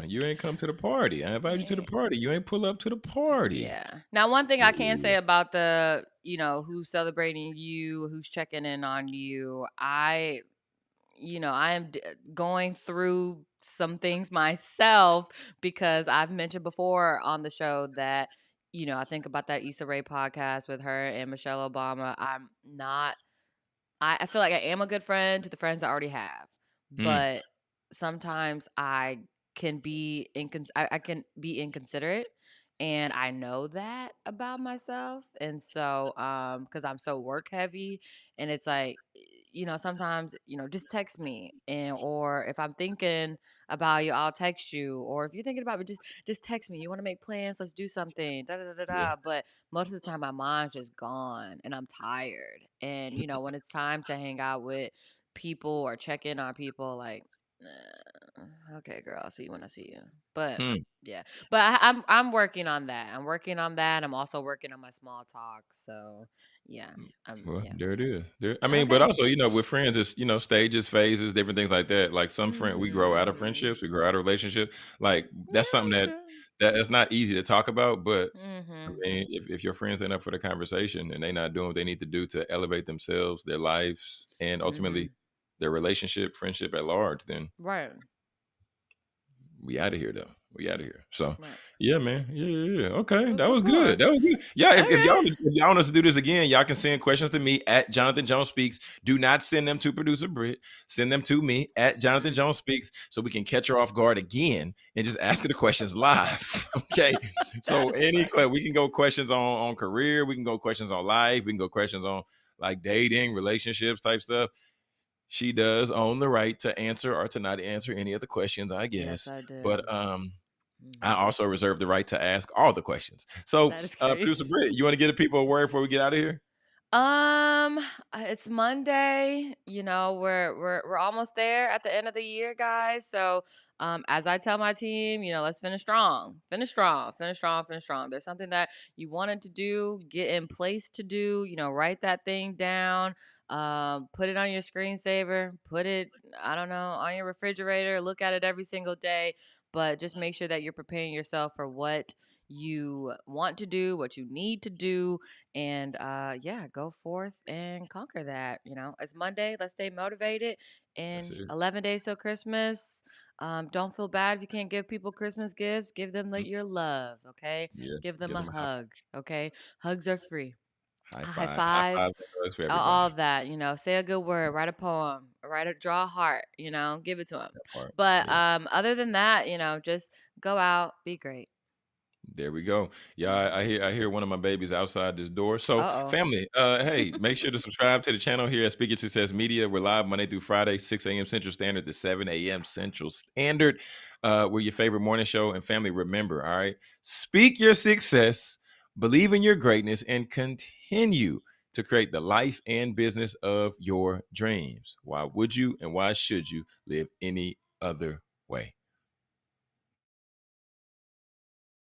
Speaker 1: You ain't come to the party. I invited you to the
Speaker 2: yeah,
Speaker 1: party. You ain't pull up to the party.
Speaker 2: yeah. Now, one thing I can say
Speaker 1: Yeah.
Speaker 2: about the, who's celebrating you, who's checking in on you, I am going through some things myself because I've mentioned before on the show that, I think about that Issa Rae podcast with her and Michelle Obama. I feel like I am a good friend to the friends I already have,
Speaker 1: Mm,
Speaker 2: but sometimes I can be inconsiderate, and I know that about myself. And so cuz I'm so work heavy, and it's like sometimes, just text me, and or if I'm thinking about you, I'll text you, or if you're thinking about me, just text me. You want to make plans, let's do something. Da da da da.
Speaker 1: yeah.
Speaker 2: But most of the time my mind's just gone and I'm tired. And when it's time to hang out with people or check in on people, like, okay, girl, I'll see you when I see you. But
Speaker 1: Mm.
Speaker 2: yeah, but I'm working on that. I'm working on that. I'm also working on my small talk. So yeah,
Speaker 1: Well,
Speaker 2: yeah.
Speaker 1: there it is. I mean, but
Speaker 2: Okay.
Speaker 1: also, with friends, it's, stages, phases, different things like that. Like some friend, we grow out of
Speaker 2: Mhm.
Speaker 1: friendships, we grow out of relationships. Like that's something
Speaker 2: Yeah,
Speaker 1: that
Speaker 2: sure.
Speaker 1: that's not easy to talk about. But I
Speaker 2: Mhm.
Speaker 1: mean, if your friends ain't up for the conversation and they not doing what they need to do to elevate themselves, their lives, and ultimately
Speaker 2: Mhm.
Speaker 1: their relationship, friendship at large, then
Speaker 2: Right.
Speaker 1: we out of here though. We out of here. So
Speaker 2: Right.
Speaker 1: yeah, man. Yeah. Okay.
Speaker 2: Cool.
Speaker 1: That
Speaker 2: Cool.
Speaker 1: was
Speaker 2: Cool.
Speaker 1: good. That was good. Yeah.
Speaker 2: Okay.
Speaker 1: If y'all want us to do this again, y'all can send questions to me at Jonathan Jones Speaks. Do not send them to producer Britt. Send them to me at Jonathan Jones Speaks so we can catch her off guard again and just ask her the questions live. Okay. So
Speaker 2: That's funny.
Speaker 1: we can go questions on career, we can go questions on life, we can go questions on like dating, relationships type stuff. She does own the right to answer or to not answer any of the questions, I
Speaker 2: Yes,
Speaker 1: guess.
Speaker 2: I do.
Speaker 1: But I
Speaker 2: Mhm.
Speaker 1: also reserve the right to ask all the questions. So,
Speaker 2: That is
Speaker 1: producer
Speaker 2: crazy.
Speaker 1: Britt, you want to give the people a word before we get out of here?
Speaker 2: Um, it's Monday. We're almost there at the end of the year, guys. So, as I tell my team, let's finish strong, finish strong, finish strong, finish strong. There's something that you wanted to do, get in place to do. Write that thing down. Put it on your screensaver. Put it, I don't know, on your refrigerator. Look at it every single day. But just make sure that you're preparing yourself for what you want to do, what you need to do, and yeah, go forth and conquer that. It's Monday. Let's stay motivated.
Speaker 1: That's
Speaker 2: And
Speaker 1: it.
Speaker 2: 11 days till Christmas. Don't feel bad if you can't give people Christmas gifts. Give them
Speaker 1: Mm,
Speaker 2: your love. Okay.
Speaker 1: yeah,
Speaker 2: Give them
Speaker 1: give
Speaker 2: a
Speaker 1: them a high five.
Speaker 2: hug. Okay. Hugs are free.
Speaker 1: High
Speaker 2: A high
Speaker 1: five. High
Speaker 2: five.
Speaker 1: fives and hugs for
Speaker 2: All
Speaker 1: everybody.
Speaker 2: of that. Say a good word. Write a poem. Draw a heart. Give it to them.
Speaker 1: That part.
Speaker 2: But
Speaker 1: Yeah.
Speaker 2: other than that, just go out. Be great.
Speaker 1: There we go. Yeah, I
Speaker 2: Hmm.
Speaker 1: hear one of my babies outside this door. So,
Speaker 2: Uh
Speaker 1: family, hey, make sure to subscribe to the channel here at Speaker Success Media. We're live Monday through Friday, 6 a.m. Central Standard to 7 a.m. Central Standard. We're your favorite morning show. And family, remember, all right, speak your success, believe in your greatness, and continue to create the life and business of your dreams. Why would you and why should you live any other way?